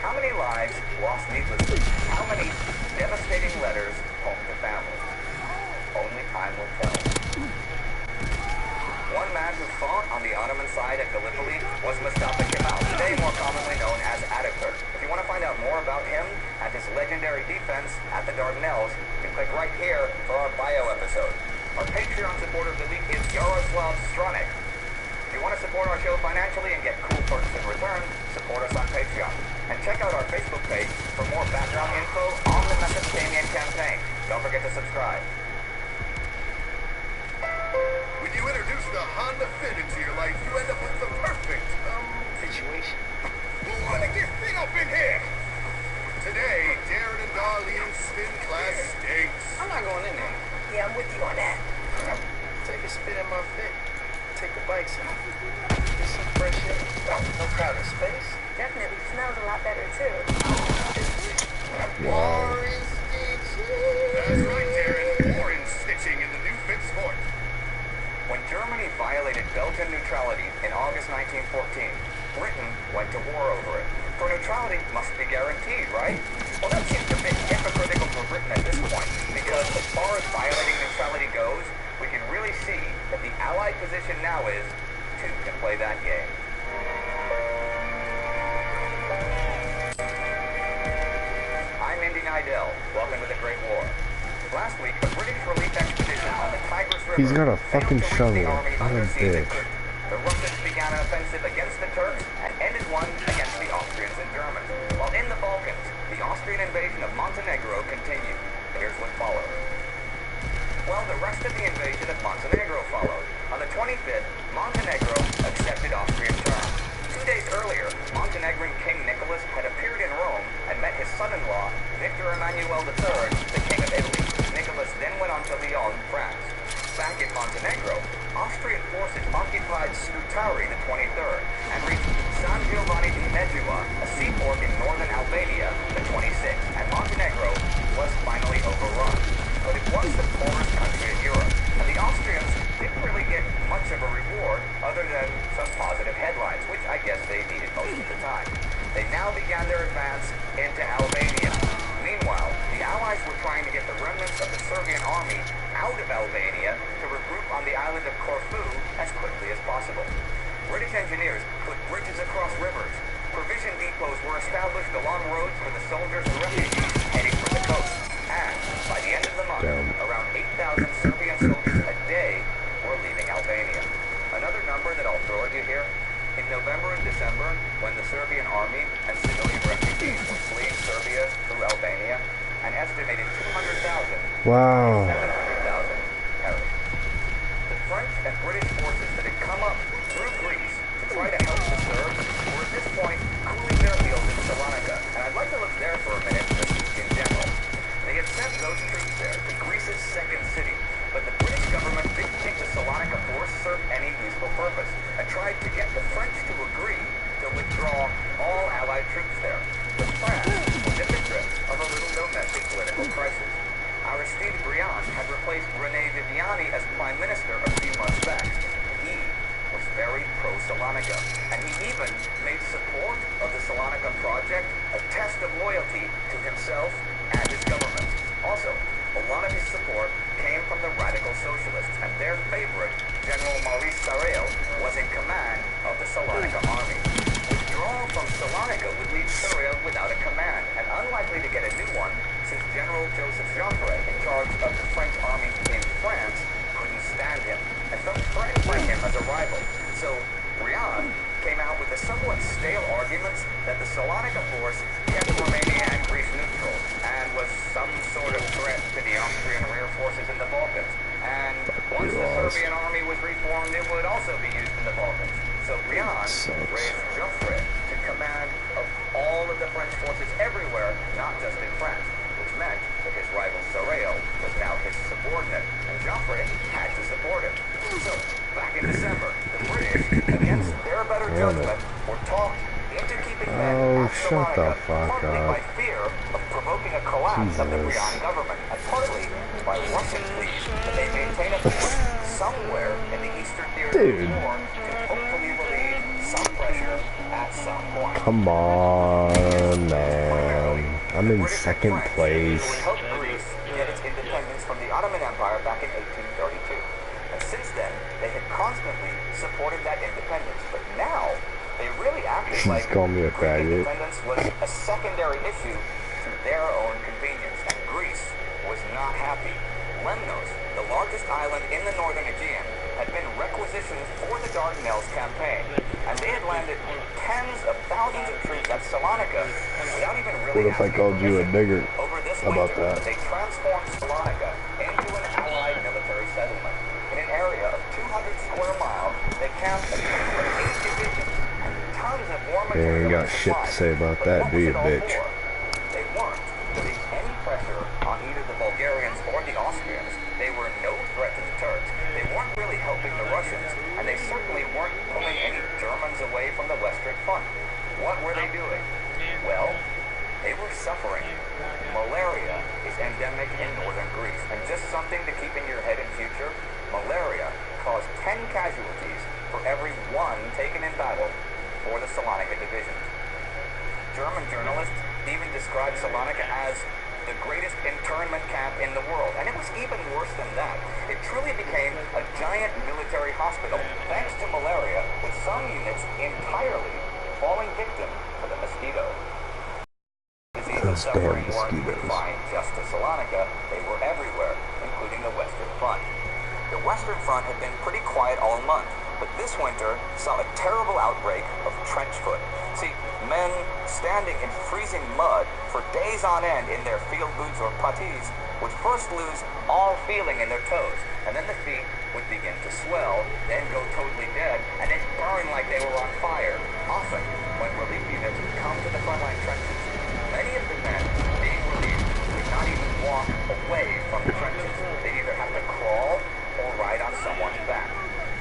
How many lives lost needlessly? How many devastating letters home to families? Only time will tell. One man who fought on the Ottoman side at Gallipoli was Mustafa Kemal, today more commonly known as Ataturk. If you want to find out more about him and his legendary defense at the Dardanelles, you can click right here for our bio episode. Our Patreon supporter of the week is Yaroslav Stranek. If you want to support our show financially and get cool perks in return, support us on Patreon. And check out our Facebook page for more background info on the Mesopotamian campaign. Don't forget to subscribe. When you introduce the Honda Fit into your life, you end up with the perfect, situation. Who wanna get fit up in here? Today, Darren and Darlene's spin class stinks. I'm not going in there. Yeah, I'm with you on that. Take a spin in my fit. Take the bikes off. Get some fresh air. No crowded space. Definitely smells a lot better too. Orange stitching. That's right, Darren. Orange stitching in the new Fit Sport. When Germany violated Belgian neutrality in August 1914, Britain went to war over it. For neutrality must be guaranteed, right? Well, that seems a bit hypocritical for Britain at this point, because as far as violating neutrality goes, we can really see that the Allied position now is, two can play that game. I'm Indy Nidell. Welcome to the Great War. Last week, a British relief expedition on the Tigris River He's got a fucking failed to reach the shovel. army What a under siege at bitch. Kut. The Russians began an offensive against the Turks and ended one against the Austrians and Germans. While in the Balkans, the Austrian invasion of Montenegro continued. Here's what followed. Well, the rest of the invasion of Montenegro followed. On the 25th, Montenegro accepted Austrian terms. 2 days earlier, Montenegrin King Nicholas had appeared in Rome and met his son-in-law, Victor Emmanuel III, the King of Italy. Nicholas then went on to Lyon, France. Back in Montenegro, Austrian forces occupied Scutari the 23rd and reached San Giovanni di Medjugorje, a seaport in northern Albania, the 26th, and Montenegro was finally overrun. But it was the poorest country in Europe, and the Austrians didn't really get much of a reward other than some positive headlines, which I guess they needed most of the time. They now began their advance into Albania. Meanwhile, the Allies were trying to get the remnants of the Serbian army out of Albania to regroup on the island of Corfu as quickly as possible. British engineers put bridges across rivers. Provision depots were established along roads for the soldiers and refugees heading for the the coast. And by the end of the month, Damn. around 8,000 Serbian soldiers a day were leaving Albania. Another number that I'll throw at you here, in November and December, when the Serbian army and civilian refugees were fleeing Serbia through Albania, an estimated 200,000 Wow. 700,000 perished. The French and British forces that had come up through Greece to try to help the Serbs were at this point cooling their heels in Salonika. And I'd like to look there for a minute, just in general. They had sent those troops there to Greece's second city, but the British government didn't think the Salonika force served any useful purpose and tried to get the French to agree to withdraw all Allied troops there. But France was in the grip of a little domestic political crisis. Aristide Briand had replaced René Viviani as prime minister a few months back. He was very pro-Salonika, and he even made support of the Salonika project a test of loyalty to himself and his government. Also, a lot of his support came from the radical socialists, and their favorite, General Maurice Sarrail, was in command of the Salonika army. Withdrawal from Salonika would leave Sarrail without a command, and unlikely to get a new one, since General Joseph Joffre, in charge of the French army in France, couldn't stand him, and felt threatened by him as a rival. So, Briand came out with the somewhat stale arguments that the Salonika force kept Romania and Greece neutral, and was some sort of threat to the Austrian rear forces in the Balkans. And once the Serbian army was reformed, it would also be used in the Balkans. So Briand raised Joffre to command of all of the French forces everywhere, not just in France, which meant that his rival Sarrail was now his subordinate, and Joffre had to support him. So, back in December, the British, against their better judgment, were talked into keeping men at shut the Salonika, fuck partly up. by fear of provoking a collapse of the Briand government, and partly by Russian pleas that they maintain a force somewhere in the eastern theater of Dude. the war to hopefully relieve some pressure at some point. Come on, man. I'm in British and second French place. would help Greece get its independence from the Ottoman Empire back in 1832. And since then, they had constantly supported that independence. But now, they really acted She's like calling me a Greek faggot. independence was a secondary issue to their own convenience. And Greece was not happy. Lemnos, the largest island in the northern Aegean, had been requisitioned for the Dardanelles campaign, and they had landed tens of thousands of troops at Salonika without even really What if I asking called you a permission. nigger? Over this How about winter, that? they transformed Salonika into an Allied military settlement. In an area of 200 square miles, they camped a total of 8 divisions and tons of war You material ain't got and shit to supplies. say about But that, what do was you, it all bitch? for? They weren't putting any pressure on either the Bulgarians or the Austrians. They were no threat to the Turks. They weren't really helping the Russians, and they certainly weren't pulling any Germans away from the Western Front. What were they doing? Well, they were suffering. Malaria is endemic in northern Greece, and just something to keep in your head in future, malaria caused 10 casualties for every one taken in battle for the Salonika division. German journalists even described Salonika as the greatest internment camp in the world, and it was even worse than that. It truly became a giant military hospital, thanks to malaria, with some units entirely falling victim to the mosquito. Disease and Those suffering damn weren't mosquitoes. confined just to Salonika, they were everywhere, including the Western Front. The Western Front had been pretty quiet all month, but this winter saw a terrible outbreak of trench foot. See, men standing in freezing mud for days on end in their field boots or puttees would first lose all feeling in their toes, and then the feet would begin to swell, then go totally dead, and then burn like they were on fire. Often, when relief units would come to the frontline trenches, many of the men being relieved could not even walk away from the trenches. They'd either have to crawl or ride on someone's back.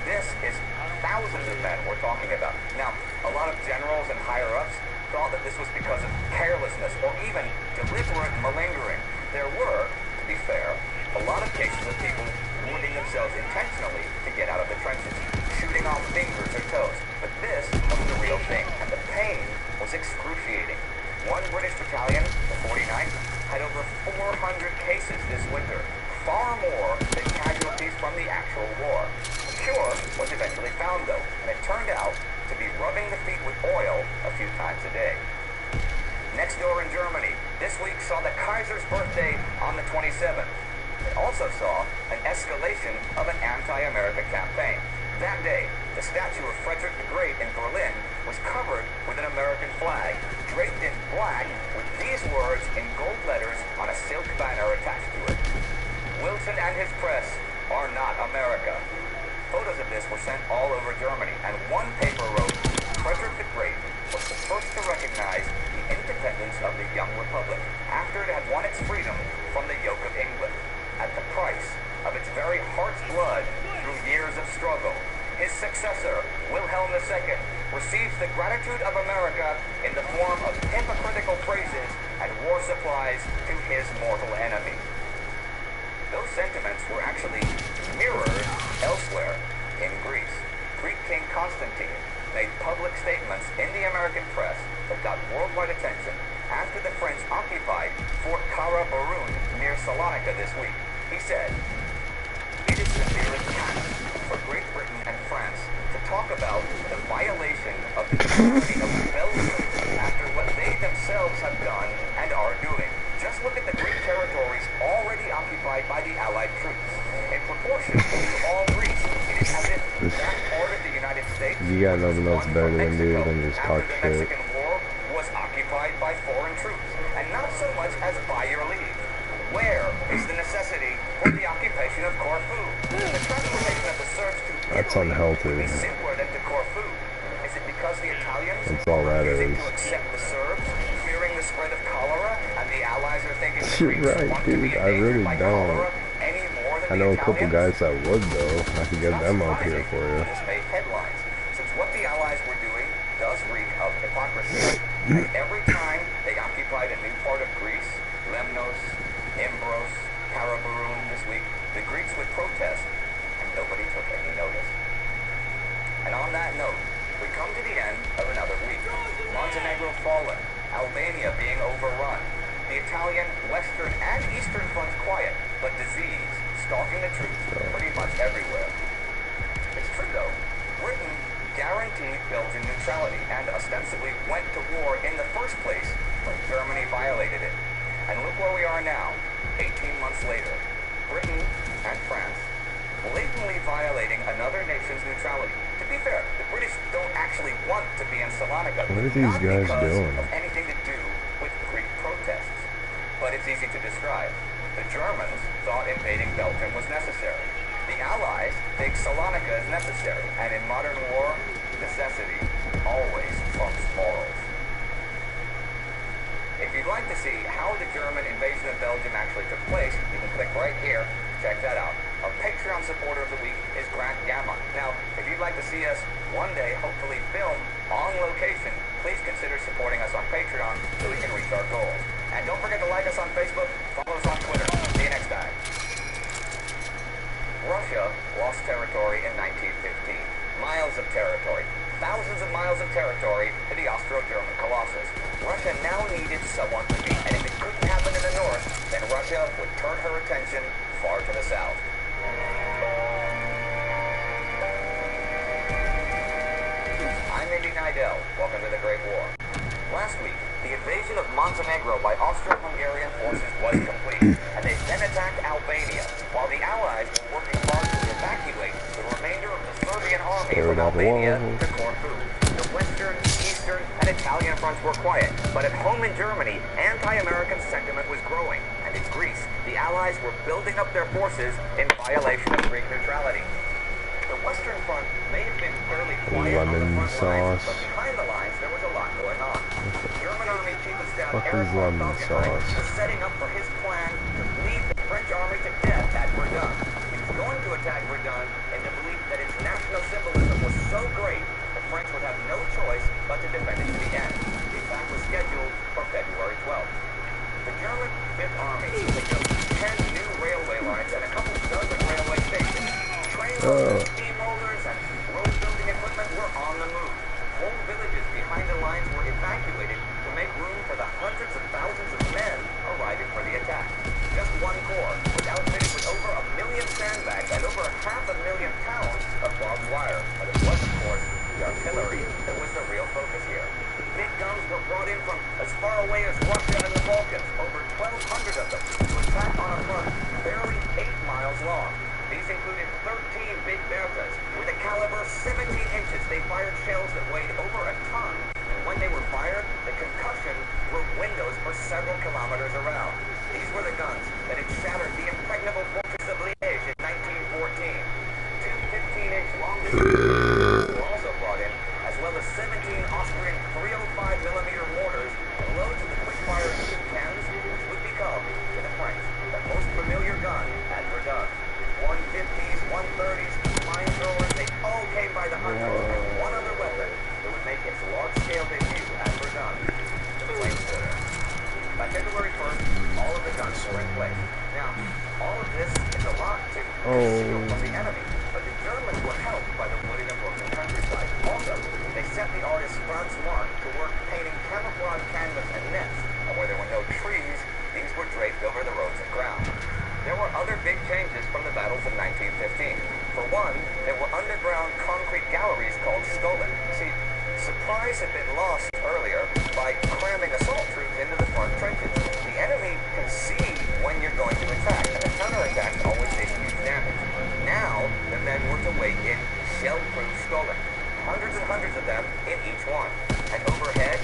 This is thousands of men we're talking about. Now, a lot of generals and higher-ups thought that this was because of carelessness or even deliberate malingering. There were, to be fair, a lot of cases of people wounding themselves intentionally to get out of the trenches, shooting off fingers or toes. But this was the real thing, and the pain was excruciating. One British battalion, the 49th, had over 400 cases this winter, far more than casualties from the actual war. A cure was eventually found, though, and it turned out to be rubbing the feet with oil a few times a day. Next door in Germany, this week saw the Kaiser's birthday on the 27th. It also saw an escalation of an anti-American campaign. That day, the statue of Frederick the Great in Berlin was covered with an American flag, draped in black with these words in gold letters on a silk banner attached to it. Wilson and his press are not America. Photos of this were sent all over Germany, and one paper wrote, Frederick the Great was the first to recognize the independence of the young republic after it had won its freedom from the yoke of England, at the price of its very heart's blood through years of struggle. His successor, Wilhelm II, receives the gratitude of America in the form of hypocritical phrases and war supplies to his mortal enemy. Those sentiments were actually mirrored elsewhere in Greece. Greek King Constantine made public statements in the American press that got worldwide attention after the French occupied Fort Karaburun near Salonika this week. He said, "It is severely taxed for Great Britain and France to talk about the violation of the neutrality of Belgium after what they themselves have done and are doing. Just look at the Greek territories already occupied by the Allied troops. In proportion to all Greece, it is as if that part of the United States, You got nothing else better than do than just talk after the shit. Mexican War, was occupied by foreign troops, and not so much as by your leave. Where is the necessity for the occupation of Corfu? The transportation of the Serbs to That's Italy unhealthy. would be simpler than to Corfu. Is it because the Italians That's all are that refusing is. to accept the Serbs, fearing the spread of cholera, and the Allies are thinking the You're Greeks right, want to be dude. I endangered really by don't. cholera any more than I know a the couple Italians? guys that would though. I could get Not them up here surprising. for you. This made headlines, since what the Allies were doing does reek of hypocrisy. And every time they occupied a new part of Greece, Lemnos, Imbros, Karaburun this week, the Greeks would protest, and nobody took any notice. And on that note, we come to the end of another week. Montenegro fallen, Albania being overrun, the Italian western and eastern fronts quiet, but disease stalking the troops pretty much everywhere. It's true though, Britain guaranteed Belgian neutrality and ostensibly went to war in the first place when Germany violated it. And look where we are now, 18 months later. Britain and France blatantly violating another nation's neutrality. To be fair, the British don't actually want to be in Salonika. What are these not guys because doing? of anything to do with Greek protests. But it's easy to describe. The Germans thought invading Belgium was necessary. The Allies think Salonika is necessary. And in modern war, necessity always trumps morals. If you'd like to see how the German invasion of Belgium actually took place, you can click right here. Check that out. Our Patreon supporter of the week is Grant Gamma. Now, if you'd like to see us one day hopefully film on location, please consider supporting us on Patreon so we can reach our goal. And don't forget to like us on Facebook, follow us on Twitter. See you next time. Russia lost territory in 1915. Miles of territory. Thousands of miles of territory to the Austro-German Colossus. Russia now needed someone to beat, and if it couldn't happen in the north, then Russia would turn her attention far to the south. I'm Indy Nidell. Welcome to the Great War. Last week, the invasion of Montenegro by Austro-Hungarian forces was complete, and they then attacked Albania, while the Allies were working hard to evacuate the remainder of the Serbian army Tear from down the Albania walls. to Corfu. The western, eastern, and Italian fronts were quiet, but at home in Germany, anti-American sentiment was growing, and in Greece, the Allies were building up their forces in violation of Greek neutrality. The Western Front may have been fairly quiet on the Lemon front lines, sauce. but behind the lines there was a lot going on. German Army Chief of Staff Fuck Erich is von lemon Falkenhayn sauce? was setting up for his plan to bleed the French army to death at Verdun. He was going to attack Verdun in the belief that its national symbolism was so great the French would have no choice but to defend it to the end. The attack was scheduled for February 12th. The German Fifth Army had built 10 new railway lines and a couple dozen railway stations. Trainloads, steamrollers, and road-building equipment were on the move. Whole villages behind the lines were evacuated to make room for the hundreds of thousands of men arriving for the attack. Just one corps was outfitted with over 1 million sandbags and over 500,000 pounds of barbed wire. But it was, of course, the artillery that was the real focus here. Big guns were brought in from as far away as 17 inches, they fired shells that weighed over a ton. And when they were fired, the concussion broke windows for several kilometers around. These were the guns that had shattered the impregnable fortress of Liège in 1914. Two 15-inch long-distance were also brought in, as well as 17 Austrian 305mm mortars and loads of the quick-fire M10s, which would become, to the French, the most familiar gun at Verdun. 150s, 130s, flamethrowers, they all came by the hundreds, and one other weapon that would make its large-scale debut at Verdun, the flamethrower. By February 1st, all of the guns were in place. Now, all of this is a lot to conceal from the enemy, but the Germans were helped by the wooded and broken countryside. Also, they set the artist Franz Marc to work painting camouflage canvas and nets, and where there were no trees, these were draped over the roads and ground. There were other big changes from the battles of 1915. For one, there were underground concrete galleries called Stollen. See, surprise had been lost earlier by cramming assault troops into the front trenches. The enemy can see when you're going to attack, and the counterattacks always did huge damage. Now, the men were to wait in shell-proof Stollen. Hundreds and hundreds of them in each one. And overhead,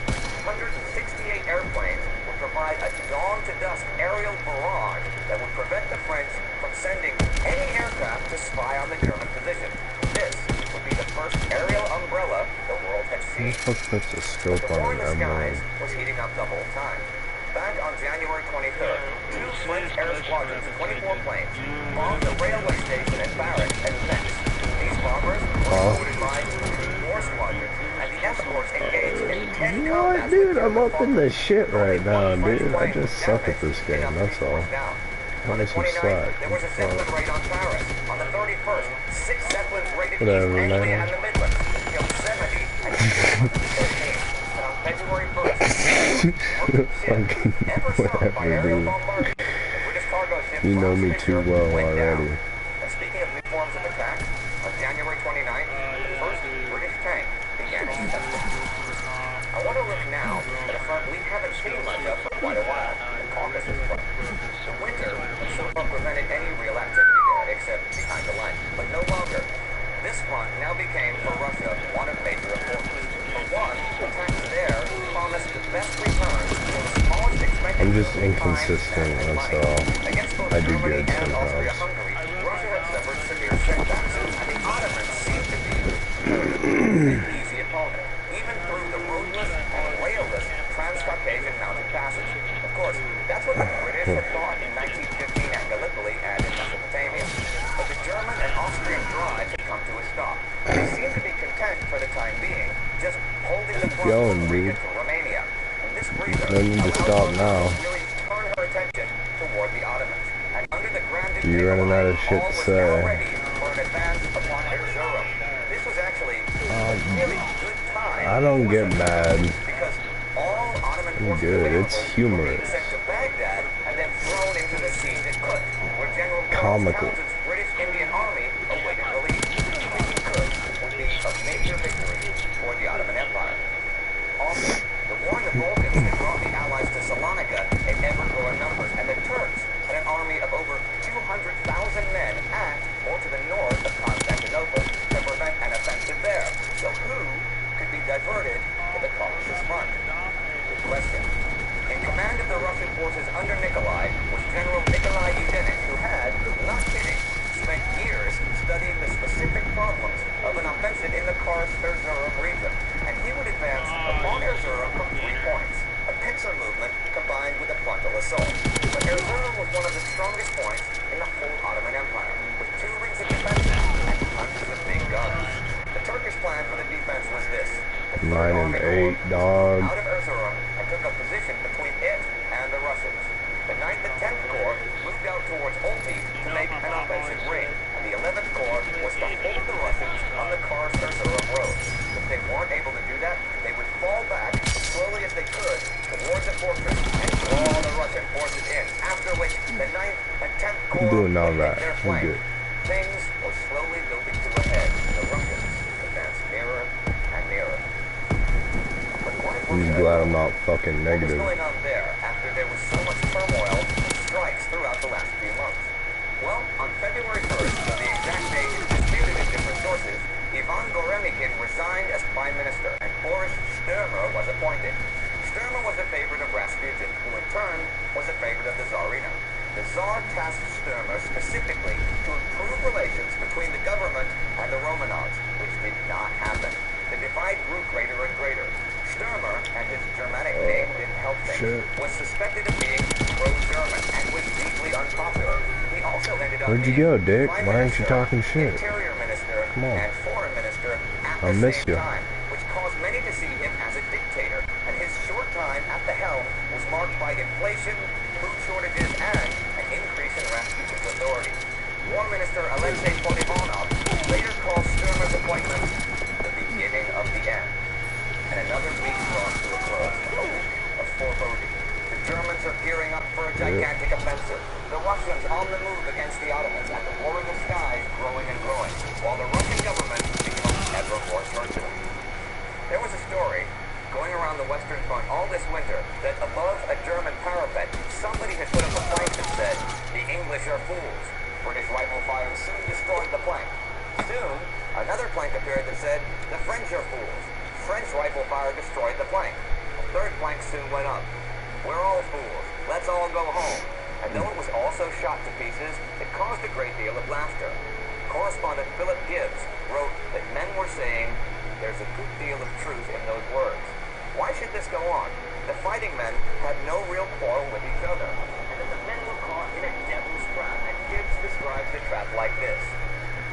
168 airplanes would provide a dawn-to-dusk aerial barrage that would prevent the French from sending any aircraft to spy on the German position. This would be the first aerial umbrella the world had seen. Who the fuck puts a scope The war on in the an skies emerald? was heating up the whole time. Back on January 23rd, two French air squadrons, 24 planes, bombed the railway station and barracks at Metz. These bombers were loaded by two more squadrons, and the escorts engaged in 10 What, combats dude? with I'm German up in this bombers. shit right Only now, one French dude. I plane just was suck at damaged, this game, enough to that's be all. forced down. Cut On me the some 29th, slack. there was a Zeppelin raid on Paris. On the 31st, 6 Zeppelins raided Whatever, East Anglia man. and the Midlands, killed 70 and injured 113. And on February 1st, Fucking ever sunk by whatever, aerial dude. bombardment, the British cargo ship You know me Franz too Fisher well went down. already. And speaking of new forms of attack, on January 29th, the first British tank began its testing. I want to look now at a front we haven't seen much of for quite a while, the Caucasus front. The winter had so far prevented any real activity there, except behind the lines, but no longer. This front now became, for Russia, one of major importance. For one, attacks there promised the best returns for the smallest expected I'm just time, inconsistent, and that's money. all. Against both I do Germany good and sometimes. Austria-Hungary, Russia had suffered severe setbacks, and the Ottomans seemed to be an easy opponent, even through the roadless and railless Trans-Caucasian mountain passage. Of course, that's what the British had thought in 1915 at Gallipoli and in Mesopotamia. But the German and Austrian drive had come to a stop. They seemed to be content for the time being, just holding the front going, from Riga dude. to Romania. And this breather No need to allowed stop Russia now. to really turn her attention toward the Ottomans. And under the Grand Duke You running out of shit all to was say. now ready for an advance upon Erzurum. This was actually a really good time. I don't get mad. Because all Ottoman I'm forces good, available it's were being humorous. sent to Baghdad and then thrown into the siege at Kut, where General Comical. Townsend's British Indian Army awaited relief. Taking Kut would be a major victory for the Ottoman Empire. Also, the war in the Balkans had brought the Allies to Salonika in ever-growing numbers, and the Turks had an army of over 200,000 men at or to the north of Constantinople to prevent an offensive there. So who could be diverted to the Caucasus front? Good question. In command of the Russian forces under Nikolai was General Nikolai Yudenich, who had, not kidding, spent years studying the specific problems of an offensive in the Kars-Erzurum region, and he would advance upon Erzurum from 3 points, a pincer movement combined with a frontal assault. But Erzurum was one of the strongest points in the whole Ottoman Empire, with 2 rings of defenses and hundreds of big guns. The Turkish plan for the defense was this. The 9 Third and Army 8, dog. out of Erzurum and took a position between it and the Russians. The 9th and 10th Corps moved out towards Olti to make an offensive ring, and the 11th Corps was to hold the Russians on the Kars-Erzurum road. If they weren't able to do that, they would fall back as slowly as they could towards the fortress and draw the Russian forces in, after which the 9th and 10th Corps doing all would take right. their I'm flank. good. Things were slowly building to a head. The Russians advanced nearer and nearer. But what if I'm just Russia glad I'm not fucking what was negative. going on there after there was so much turmoil and strikes throughout the last few months? Well, on February 1st, the exact date is disputed in different sources, he Ivan Goremykin resigned as prime minister, and Boris Sturmer was appointed. Sturmer was a favorite of Rasputin, who in turn was a favorite of the Tsarina. The Tsar tasked Sturmer specifically to improve relations between the government and the Romanovs, which did not happen. The divide grew greater and greater. Sturmer, and his Germanic name didn't help things, was suspected of being pro-German and was deeply unpopular. He also ended up Where'd you being go, Dick? Prime Why aren't you Minister, talking shit? Interior Minister, Come on. and Foreign Minister at I the miss same you. time, which caused many to see him as a dictator, and his short time at the helm was marked by inflation, food shortages, and an increase in Rasputin's authority. War Minister Alexei Podivanov later called Sturmer's appointment the beginning of the end. And another week draws to a close, a week of foreboding. The Germans are gearing up for a gigantic offensive. The Russians on the move against the Ottomans, and the war in the skies growing and growing, while the Russian government becomes ever more turbulent. There was a story going around the Western Front all this winter that above a German parapet, somebody had put up a plank that said, "The English are fools." British rifle fire soon destroyed the plank. Soon, another plank appeared that said, "The French are fools." French rifle fire destroyed the plank. A third plank soon went up. "We're all fools. Let's all go home." And though it was also shot to pieces, it caused a great deal of laughter. Correspondent Philip Gibbs wrote that men were saying, "There's a good deal of truth in those words." Why should this go on? The fighting men had no real quarrel with each other, and that the men were caught in a devil's trap, and Gibbs describes the trap like this: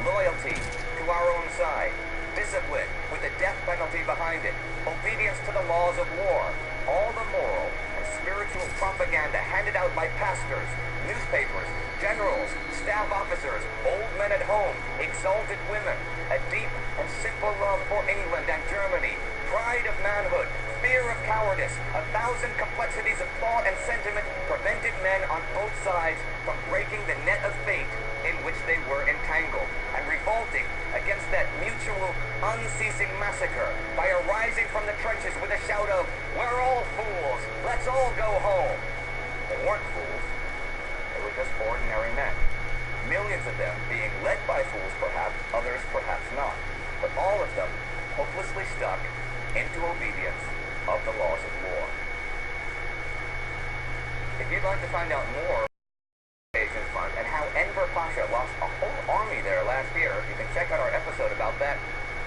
loyalty to our own side, discipline with the death penalty behind it, obedience to the laws of war, all the moral and spiritual propaganda handed out by pastors, newspapers, generals, staff officers, old men at home, exalted women, a deep and simple love for England and Germany, pride of manhood, fear of cowardice, 1,000 complexities of thought and sentiment prevented men on both sides from breaking the net of fate in which they were entangled, and revolting against that mutual, unceasing massacre by arising from the trenches with a shout of, "We're all fools, let's all go home." They weren't fools. They were just ordinary men. Millions of them being led by fools perhaps, others perhaps not, but all of them hopelessly stuck into obedience of the laws of war. If you'd like to find out more Asian Front and how Enver Pasha lost a whole army there last year, you can check out our episode about that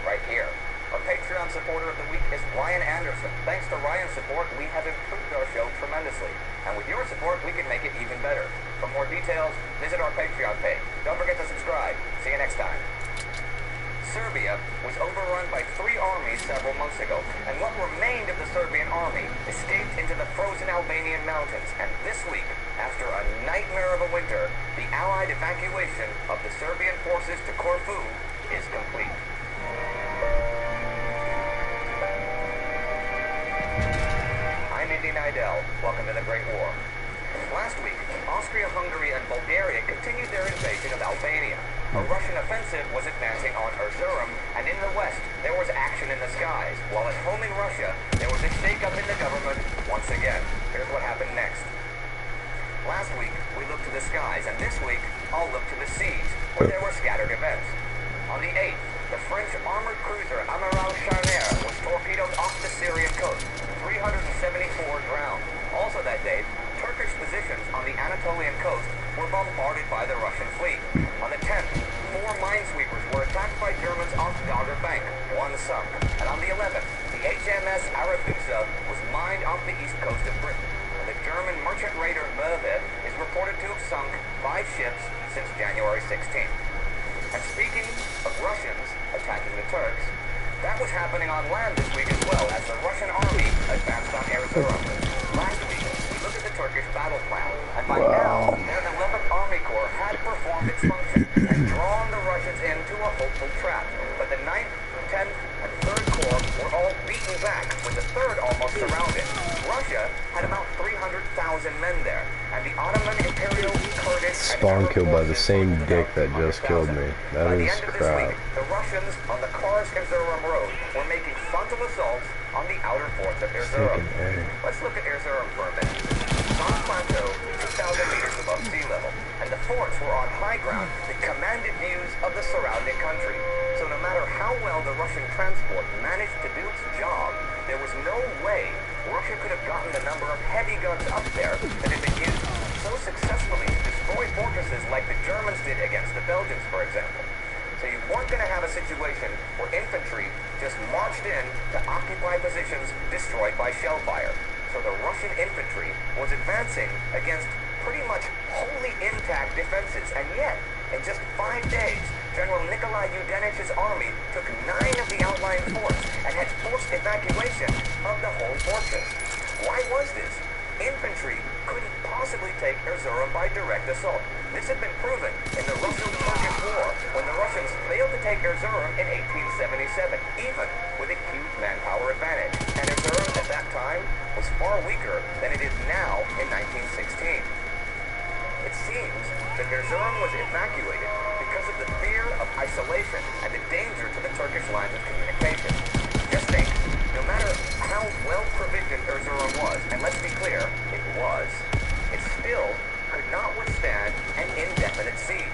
right here. Our Patreon supporter of the week is Ryan Anderson. Thanks to Ryan's support, we have improved our show tremendously. And with your support, we can make it even better. For more details, visit our Patreon page. Don't forget to subscribe. See you next time. Serbia was overrun by 3 armies several months ago, and what remained of the Serbian army escaped into the frozen Albanian mountains. And this week, after a nightmare of a winter, the Allied evacuation of the Serbian forces to Corfu is complete. I'm Indy Nidell. Welcome to the Great War. Last week, Austria, Hungary, and Bulgaria continued their invasion of Albania. A Russian offensive was advancing on Erzurum, and in the west, there was action in the skies, while at home in Russia, there was a shake-up in the government once again. Here's what happened next. Last week, we looked to the skies, and this week, I'll look to the seas, where there were scattered events. On the 8th, the French armored cruiser Amiral Charnier was torpedoed off the Syrian coast, 374 drowned. Also that day, Turkish positions on the Anatolian coast were bombarded by the Russian fleet. On the 10th, 4 minesweepers were attacked by Germans off Dogger Bank, 1 sunk. And on the 11th, the HMS Arethusa was mined off the east coast of Britain. And the German merchant raider Merve is reported to have sunk 5 ships since January 16th. And speaking of Russians attacking the Turks, that was happening on land this week as well, as the Russian army advanced on Erzurum. Last week, we looked at the Turkish battle plan, and by now, their 11th Army Corps had performed its function and drawn the Russians into a hopeful trap. But the 9th, 10th, and 3rd Corps were all beaten back, with the 3rd almost surrounded. Russia had about 300,000 men there, and the Ottoman Imperial, Kurdish, Spawn killed by the same dick that just killed me. That By the is end of this crap. week, the Russians on the Kars-Erzurum road were making frontal assaults on the outer forts of Erzurum. Freaking A. Let's look at Erzurum for a minute. It's on a plateau meters above sea level, and the forts were on high ground that commanded views of the surrounding country. So no matter how well the Russian transport managed to do its job, there was no way Russia could have gotten the number of heavy guns up there that had been used so successfully to destroy fortresses like the Germans did against the Belgians, for example. So you weren't going to have a situation where infantry just marched in to occupy positions destroyed by shell fire. So the Russian infantry was advancing against pretty much wholly intact defenses, and yet, in just 5 days, General Nikolai Yudenich's army took 9 of the outlying forts and had forced evacuation of the whole fortress. Why was this? Infantry couldn't possibly take Erzurum by direct assault. This had been proven in the Russo-Turkish War when the Russians failed to take Erzurum in 1877, even with a huge manpower advantage. And Erzurum at that time was far weaker than it is now in 1916. It seems that Erzurum was evacuated because of the fear of isolation and the danger to the Turkish lines of communication. Just think, no matter how well provisioned Erzurum was, and let's be clear, it was, it still could not withstand an indefinite siege.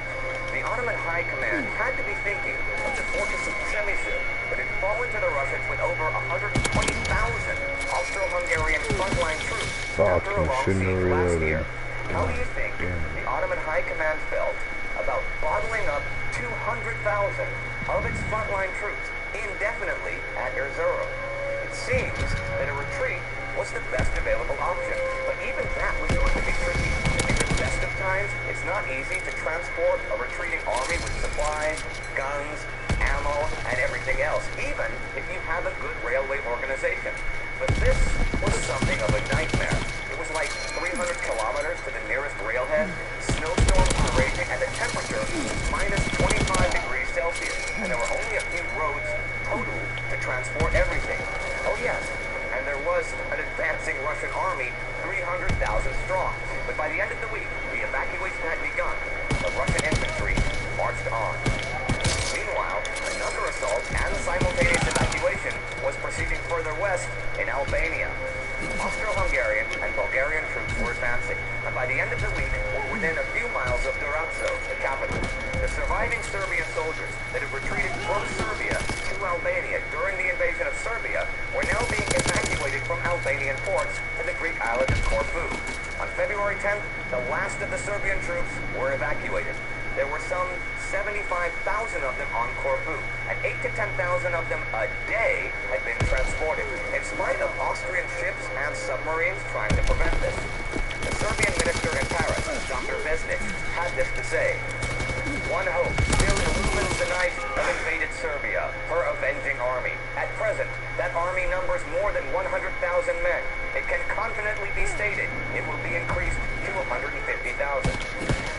The Ottoman High Command had to be thinking of the fortress of Przemysl that had fallen to the Russians with over 120,000 Austro-Hungarian frontline troops after a long siege last year. How do you think the Ottoman High Command felt about bottling up 200,000 of its frontline troops indefinitely at Erzurum? It seems that a retreat was the best available option, but even that was going to be tricky. In the best of times, it's not easy to transport a retreating army with supplies, guns, ammo, and everything else, even if you have a good railway organization. But this was something of a nightmare. It was like 300 kilometers to the nearest railhead, snowstorms were raging, and the temperature was minus 25 degrees Celsius, and there were only a few roads total to transport everything. Oh yes, and there was an advancing Russian army, 300,000 strong. But by the end of the week, the evacuation had begun. The Russian infantry marched on. Meanwhile, another assault and simultaneous evacuation was proceeding further west in Albania. Austro-Hungarian and Bulgarian troops were advancing, and by the end of the week were within a few miles of Durazzo, the capital. The surviving Serbian soldiers that had retreated from Serbia to Albania during the invasion of Serbia were now being evacuated from Albanian ports to the Greek island of Corfu. On February 10th, the last of the Serbian troops were evacuated. There were some 75,000 of them on Corfu, and 8,000 to 10,000 of them a day had been transported, in spite of Austrian ships and submarines trying to prevent this. The Serbian minister in Paris, Dr. Vesnic, had this to say: "One hope still illumines the night of invaded Serbia, her avenging army. At present, that army numbers more than 100,000 men. It can confidently be stated it will be increased to 150,000.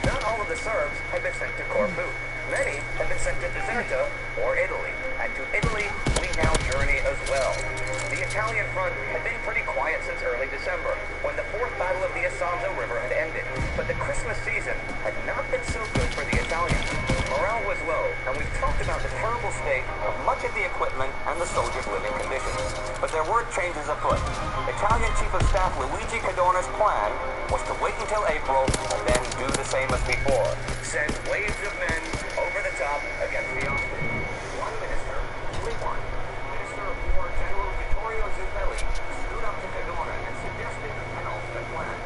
Not all of the Serbs had been sent to Corfu. Many had been sent to Bizerta or Italy, and to Italy we now journey as well." The Italian front had been pretty quiet since early December, when the Fourth Battle of the Isonzo River had ended, but the Christmas season had not been so good for the Italians. Morale was low, and we've talked about the terrible state of much of the equipment and the soldiers' living conditions. But there were changes afoot. Italian Chief of Staff Luigi Cadorna's plan was to wait until April and then do the same as before: send waves of men over the top against the Austrians. One minister, only one, Minister of War General Vittorio Zucchelli, stood up to Cadorna and suggested an alternate plan.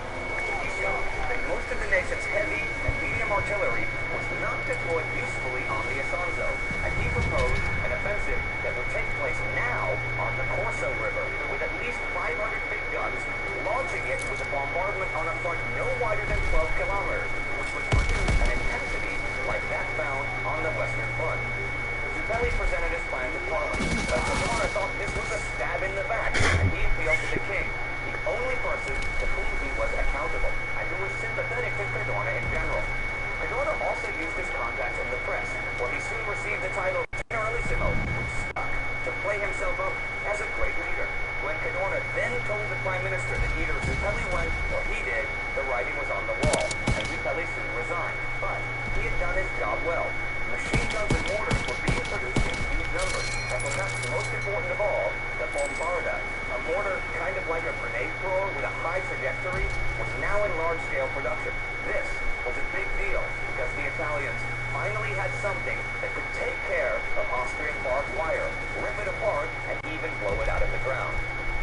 He showed that most of the nation's heavy and medium artillery was not deployed usefully on the Isonzo, and he proposed an offensive that would take place now on the Corso River, with at least 500 big guns, launching it with a bombardment on a front no wider than 12 kilometers, which would produce an intensity like that found on the Western Front. Zucchelli presented his plan to Parliament, but Cadorna thought this was a stab in the back, and he appealed to the king, the only person to whom he was accountable, and who was sympathetic to Cadorna in general. Cadorna also used his contacts in the press, where he soon received the title Generalissimo, which stuck, to play himself up as a great leader. When Cadorna then told the Prime Minister that either Zucchelli went or he did, the writing was on the wall, and Zucchelli soon resigned. But he had done his job well. Machine guns and mortars were being produced in huge numbers, and perhaps most important of all, the Bombarda, a mortar kind of like a grenade thrower with a high trajectory, was now in large-scale production. This was a big deal because the Italians finally had something that could take care of Austrian barbed wire, rip it apart, and even blow it out of the ground.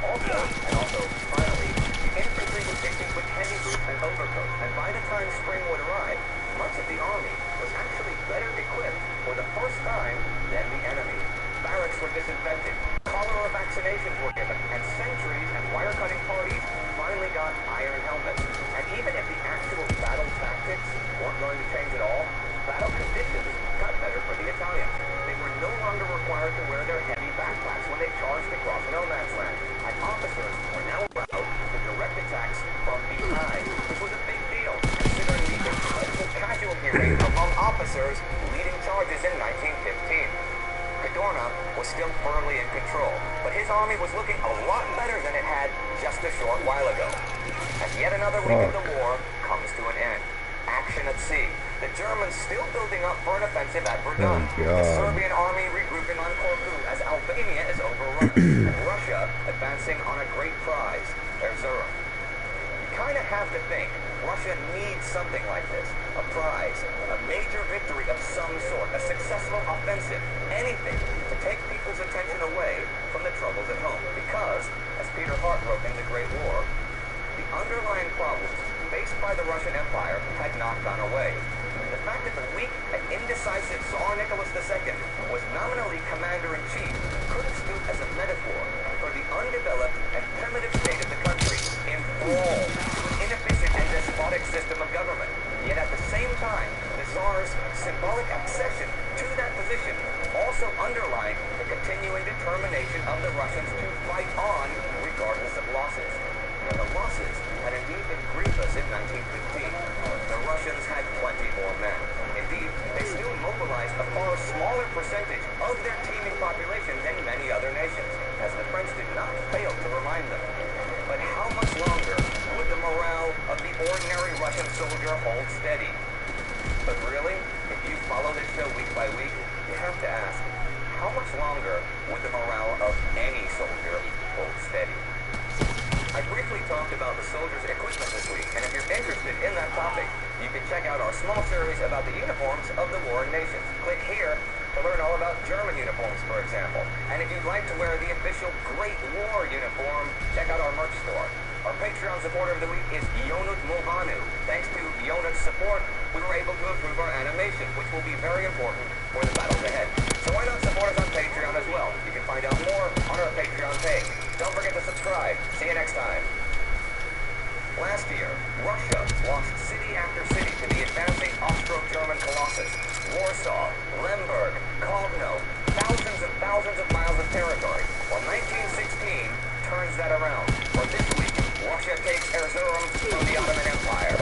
Also, finally, the infantry was equipped with heavy boots and overcoats, and by the time spring would arrive, much of the army was actually better equipped for the first time than the enemy. Barracks were disinfected, cholera vaccinations were given, and sentries and wire-cutting parties finally got iron helmets. And even if the actual battle tactics weren't going to change at all, battle conditions got better for the Italians. They were no longer required to wear their heavy backpacks when they charged across no man's land, and officers were now allowed to direct attacks from behind, which was a big deal, considering the incredible casualty rate among officers leading charges in 1915. Cadorna was still firmly in control, but his army was looking a lot better than it had just a short while ago. And yet another week of the war comes to an end. Action at sea. The Germans still building up for an offensive at Verdun. The Serbian army regrouping on Corfu as Albania is overrun. And Russia advancing on a great prize, Erzurum. You kind of have to think Russia needs something like this. A prize, a major victory of some sort, a successful offensive, anything to take people's attention away from the troubles at home. Because, as Peter Hart wrote in The Great War, the underlying problems faced by the Russian Empire had not gone away. The fact that the weak and indecisive Tsar Nicholas II was nominally commander-in-chief could have stood as a metaphor for the undeveloped and primitive state of the country, enthralled to an inefficient and despotic system of government. Yet at the same time, the Tsar's symbolic accession to that position also underlined the continuing determination of the Russians to fight on regardless of losses. And the losses had indeed been grievous in 1915. The Russians had plenty more men. Indeed, they still mobilized a far smaller percentage of their teeming population than many other nations, as the French did not fail to remind them. But how much longer would the morale of the ordinary Russian soldier hold steady? But really, if you follow this show week by week, you have to ask, how much longer would the morale of any soldier hold steady? I briefly talked about the soldiers' equipment this week, and if you're interested in that topic, you can check out our small series about the uniforms of the warring nations. Click here to learn all about German uniforms, for example. And if you'd like to wear the official Great War uniform, check out our merch store. Our Patreon supporter of the week is Yonut Mohanu. Thanks to Yonut's support, we were able to improve our animation, which will be very important for the battles ahead. So why not support us on Patreon as well? You can find out more on our Patreon page. Don't forget to subscribe. See you next time. Last year, Russia lost city after city to the advancing Austro-German colossus. Warsaw, Lemberg, Kovno, thousands of miles of territory. Well, 1916 turns that around. For this week, Russia takes Erzurum from the Ottoman Empire.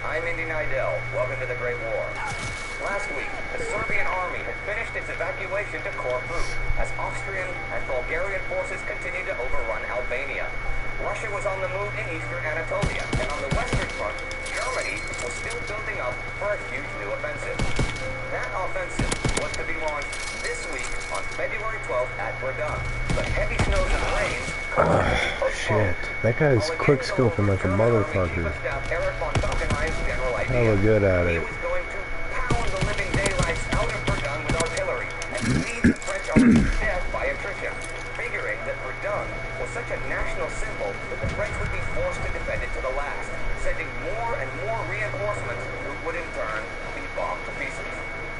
I'm Indy Nidell. Welcome to the Great War. Last week, the Serbian army had finished its evacuation to Corfu as Austrian and Bulgarian forces continued to overrun Albania. Russia was on the move in eastern Anatolia, and on the western front, Germany was still building up for a huge new offensive. That offensive was to be launched this week on February 12th at Verdun, but heavy snows and rains shit. That guy's quick-scoping like a motherfucker. Hella good at it. Out of Verdun with artillery and lead the French army to death by attrition, figuring that Verdun was such a national symbol that the French would be forced to defend it to the last, sending more and more reinforcements who would in turn be bombed to pieces.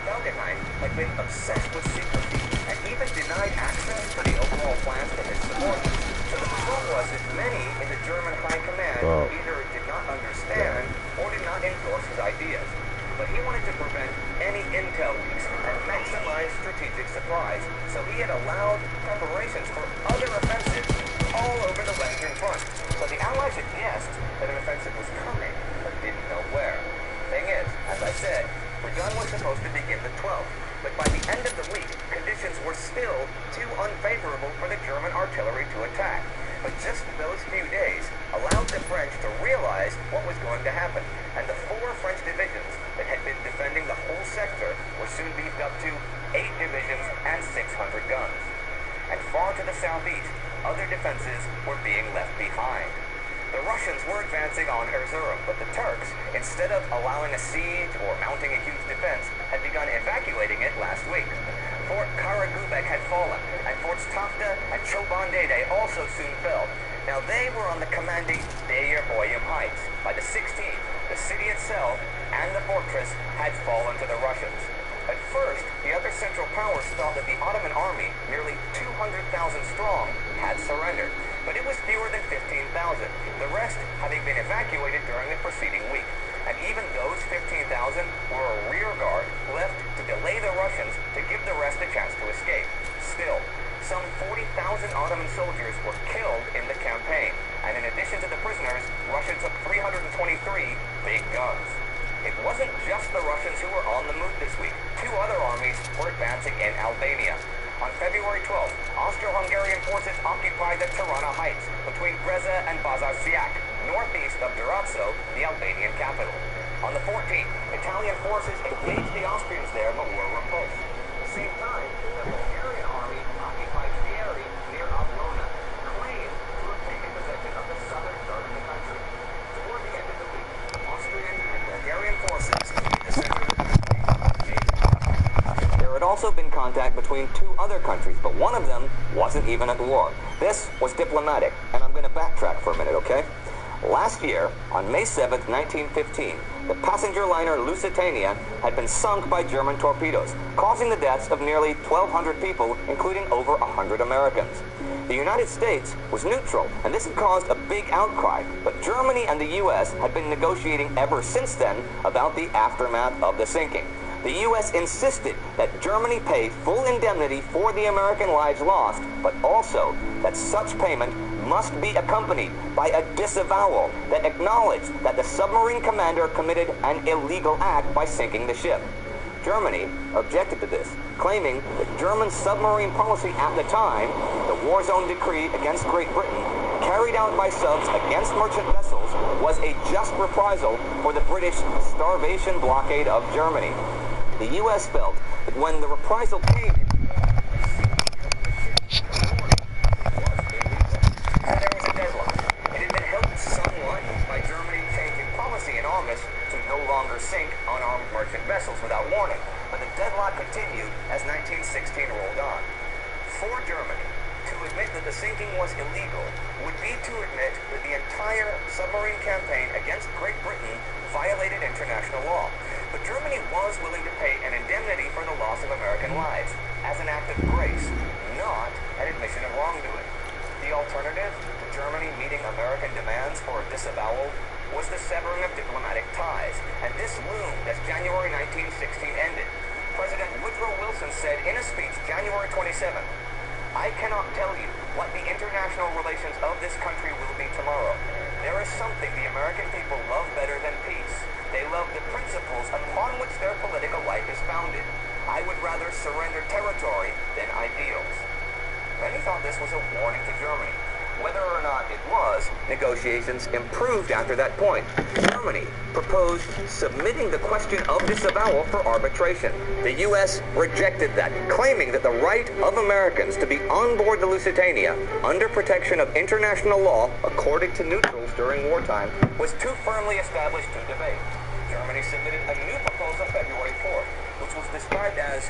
Falkenhayn had been obsessed with secrecy and even denied access to the overall plans to his subordinates. So the result was that many in the German high command either did not understand or did not endorse his ideas. But he wanted to prevent any intel leaks and maximize strategic surprise, so he had allowed preparations for other offensives all over the Western Front. So the Allies had guessed that an offensive was coming, but didn't know where. Thing is, as I said, Verdun was supposed to begin the 12th, but by the end of the week, conditions were still too unfavorable for the German artillery to attack. But just those few days allowed the French to realize what was going to happen, and the 4 French divisions that had been defending the whole sector was soon beefed up to 8 divisions and 600 guns. And far to the southeast, other defenses were being left behind. The Russians were advancing on Erzurum, but the Turks, instead of allowing a siege or mounting a huge defense, had begun evacuating it last week. Fort Karagubek had fallen, and Forts Tafta and Chobandede also soon fell. Now they were on the commanding Deir Boyum Heights. By the 16th, the city itself and the fortress had fallen to the Russians. At first, the other Central Powers thought that the Ottoman army, nearly 200,000 strong, had surrendered, but it was fewer than 15,000, the rest having been evacuated during the preceding week. And even those 15,000 were a rear guard left to delay the Russians to give the rest a chance to escape. Still, some 40,000 Ottoman soldiers were killed in the campaign, and in addition to the prisoners, Russia took 323 big guns. It wasn't just the Russians who were on the move this week. 2 other armies were advancing in Albania. On February 12th, Austro-Hungarian forces occupied the Tirana Heights between Breza and Bazar Siak, northeast of Durazzo, the Albanian capital. On the 14th, Italian forces engaged the Austrians there but were repulsed. At the same time, the Bulgarian army occupied Fieri near Ablona, claimed to have taken possession of the southern third of the country. Toward the end of the week, Austrian and Bulgarian forces in the center of the country. There had also been contact between 2 other countries, but one of them wasn't even at war. This was diplomatic, and I'm going to backtrack for a minute, okay? Last year, on May 7th, 1915, the passenger liner Lusitania had been sunk by German torpedoes, causing the deaths of nearly 1,200 people, including over 100 Americans. The United States was neutral, and this had caused a big outcry, but Germany and the U.S. had been negotiating ever since then about the aftermath of the sinking. The U.S. insisted that Germany pay full indemnity for the American lives lost, but also that such payment must be accompanied by a disavowal that acknowledged that the submarine commander committed an illegal act by sinking the ship. Germany objected to this, claiming that German submarine policy at the time, the war zone decree against Great Britain, carried out by subs against merchant vessels, was a just reprisal for the British starvation blockade of Germany. The U.S. felt that when the reprisal came, there was a deadline. It had been helped somewhat by Germany changing policy in August to no longer sink unarmed merchant vessels without warning, but the deadlock continued as 1916 rolled on. For Germany, to admit that the sinking was illegal would be to admit that the entire submarine campaign against Great Britain violated international law. But Germany was willing to pay an indemnity for the loss of American lives as an act of grace, not an admission of wrongdoing. The alternative to Germany meeting American demands for a disavowal was the severing of diplomatic ties, and this loomed as January 1916 ended. President Woodrow Wilson said in a speech January 27th, "I cannot tell you what the international relations of this country will be tomorrow. There is something the American people love better than peace. They love the principles upon which their political life is founded. I would rather surrender territory than ideals." Many thought this was a warning to Germany. Whether or not it was, negotiations improved after that point. Germany proposed submitting the question of disavowal for arbitration. The U.S. rejected that, claiming that the right of Americans to be on board the Lusitania under protection of international law, according to neutrals during wartime, was too firmly established to debate. Germany submitted a new proposal February 4th, which was described as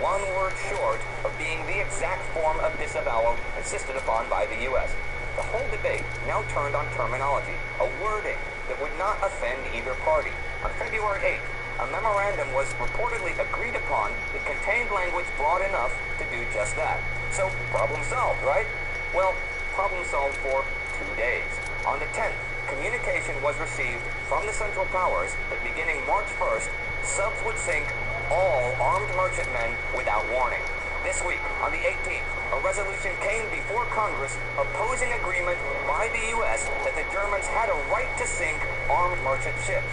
one word short of being the exact form of disavowal insisted upon by the U.S. The whole debate now turned on terminology, a wording that would not offend either party. On February 8th, a memorandum was reportedly agreed upon that contained language broad enough to do just that. So, problem solved, right? Well, problem solved for 2 days. On the 10th, communication was received from the Central Powers that beginning March 1st, subs would sink all armed merchantmen without warning. This week, on the 18th, a resolution came before Congress opposing agreement by the U.S. that the Germans had a right to sink armed merchant ships.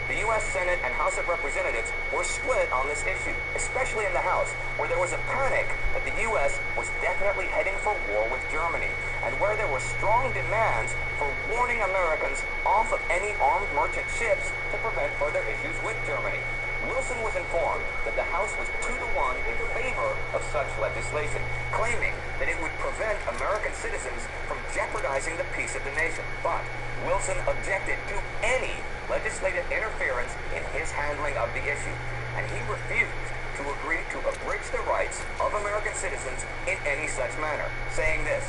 The U.S. Senate and House of Representatives were split on this issue, especially in the House, where there was a panic that the U.S. was definitely heading for war with Germany, and where there were strong demands for warning Americans off of any armed merchant ships to prevent further issues with Germany. Wilson was informed that the House was 2-1 in favor of such legislation, claiming that it would prevent American citizens from jeopardizing the peace of the nation. But Wilson objected to any legislative interference in his handling of the issue, and he refused to agree to abridge the rights of American citizens in any such manner, saying this: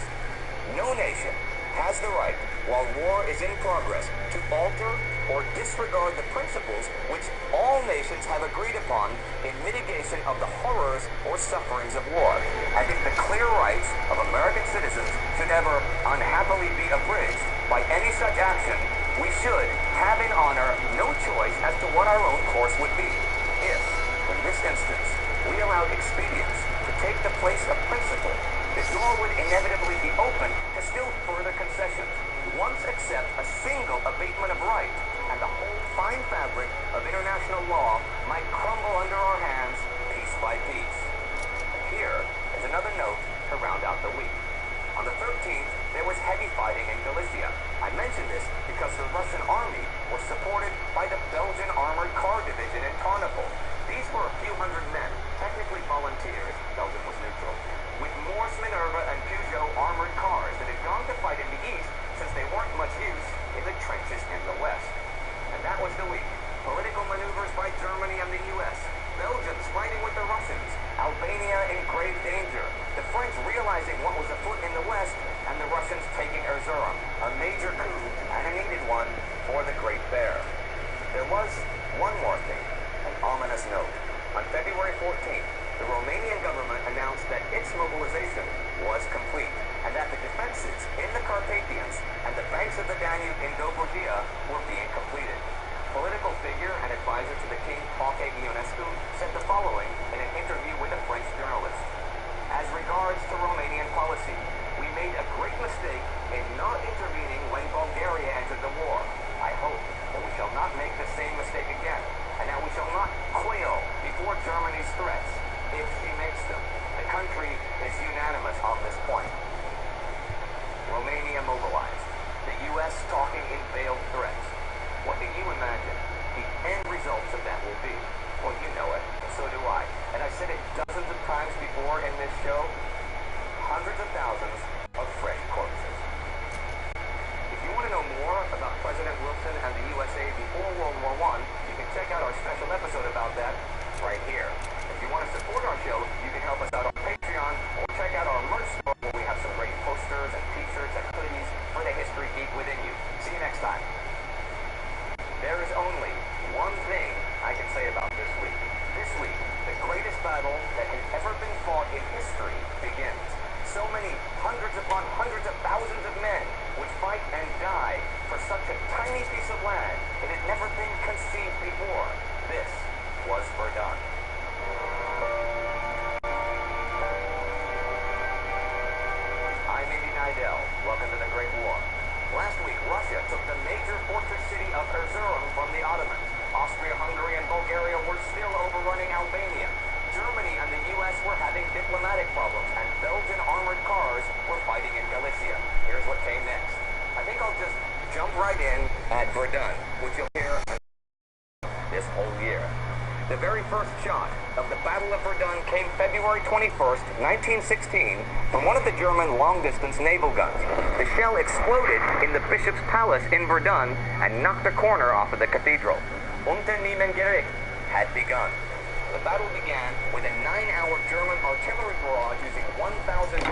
"No nation has the right, while war is in progress, to alter or disregard the principles which all nations have agreed upon in mitigation of the horrors or sufferings of war. And if the clear rights of American citizens should ever unhappily be abridged by any such action, we should have in honor no choice as to what our own course would be. If, in this instance, we allowed expedience to take the place of principle, the door would inevitably be open to still further concessions. Once accept a single abatement of right, and the whole fine fabric of international law might crumble under our hands piece by piece." And here is another note to round out the week. On the 13th, there was heavy fighting in Galicia. I mention this because the Russian army was supported by the Belgian Armored Car Division in Tarnopol. These were a few hundred men, technically volunteers, Belgium was neutral, with Morse, Minerva, and Peugeot armored cars that had gone to fight in the east since they weren't much use in the trenches in the west. And that was the week. Political maneuvers by Germany and the U.S., Belgians fighting with the Russians, Albania in grave danger, the French realizing what was afoot in the west, and the Russians taking Erzurum, a major coup and a needed one for the Great Bear. There was one more thing, an ominous note. On February 14th, the Romanian government announced that its mobilization was complete, and that the defenses in the Carpathians and the banks of the Danube in Dobrogea were being completed. Political figure and advisor to the king, Pache Ionescu, said the following in an interview with a French journalist: "As regards to Romanian policy, we made a great mistake in not intervening when Bulgaria entered the war. I hope that we shall not make the same mistake again, and that we shall not quail before Germany's threats, if she makes them. The country is unanimous on this point." Romania mobilized. The U.S. talking in veiled threats. What do you imagine the end results of that will be? Well, you know it, and so do I. And I've said it dozens of times before in this show. Hundreds of thousands of fresh corpses. If you want to know more about President Wilson and the USA before World War I, you can check out our special episode about that right here. If you want to support our show, you can help us out on Patreon, or check out our merch store where we have some great posters and t-shirts and hoodies for the history geek within you. See you next time. There is only one thing I can say about this week. This week, the greatest battle that has ever been fought in history begins. So many hundreds upon hundreds of thousands of men would fight and die for such a tiny piece of land that had never been conceived before. This was Verdun. I'm Indy Nidell. Welcome to the Great War. Last week, Russia took the major fortress city of Erzurum from the Ottomans. Austria-Hungary and Bulgaria were still overrunning Albania. Germany and the U.S. were having diplomatic problems, and Belgian armored cars were fighting in Galicia. Here's what came next. I think I'll just jump right in at Verdun, which you'll hear this whole year. The very first shot of the Battle of Verdun came February 21st, 1916, from one of the German long-distance naval guns. The shell exploded in the Bishop's Palace in Verdun and knocked a corner off of the cathedral. Unternehmensgericht had begun. The battle began with a 9-hour German artillery barrage using 1,220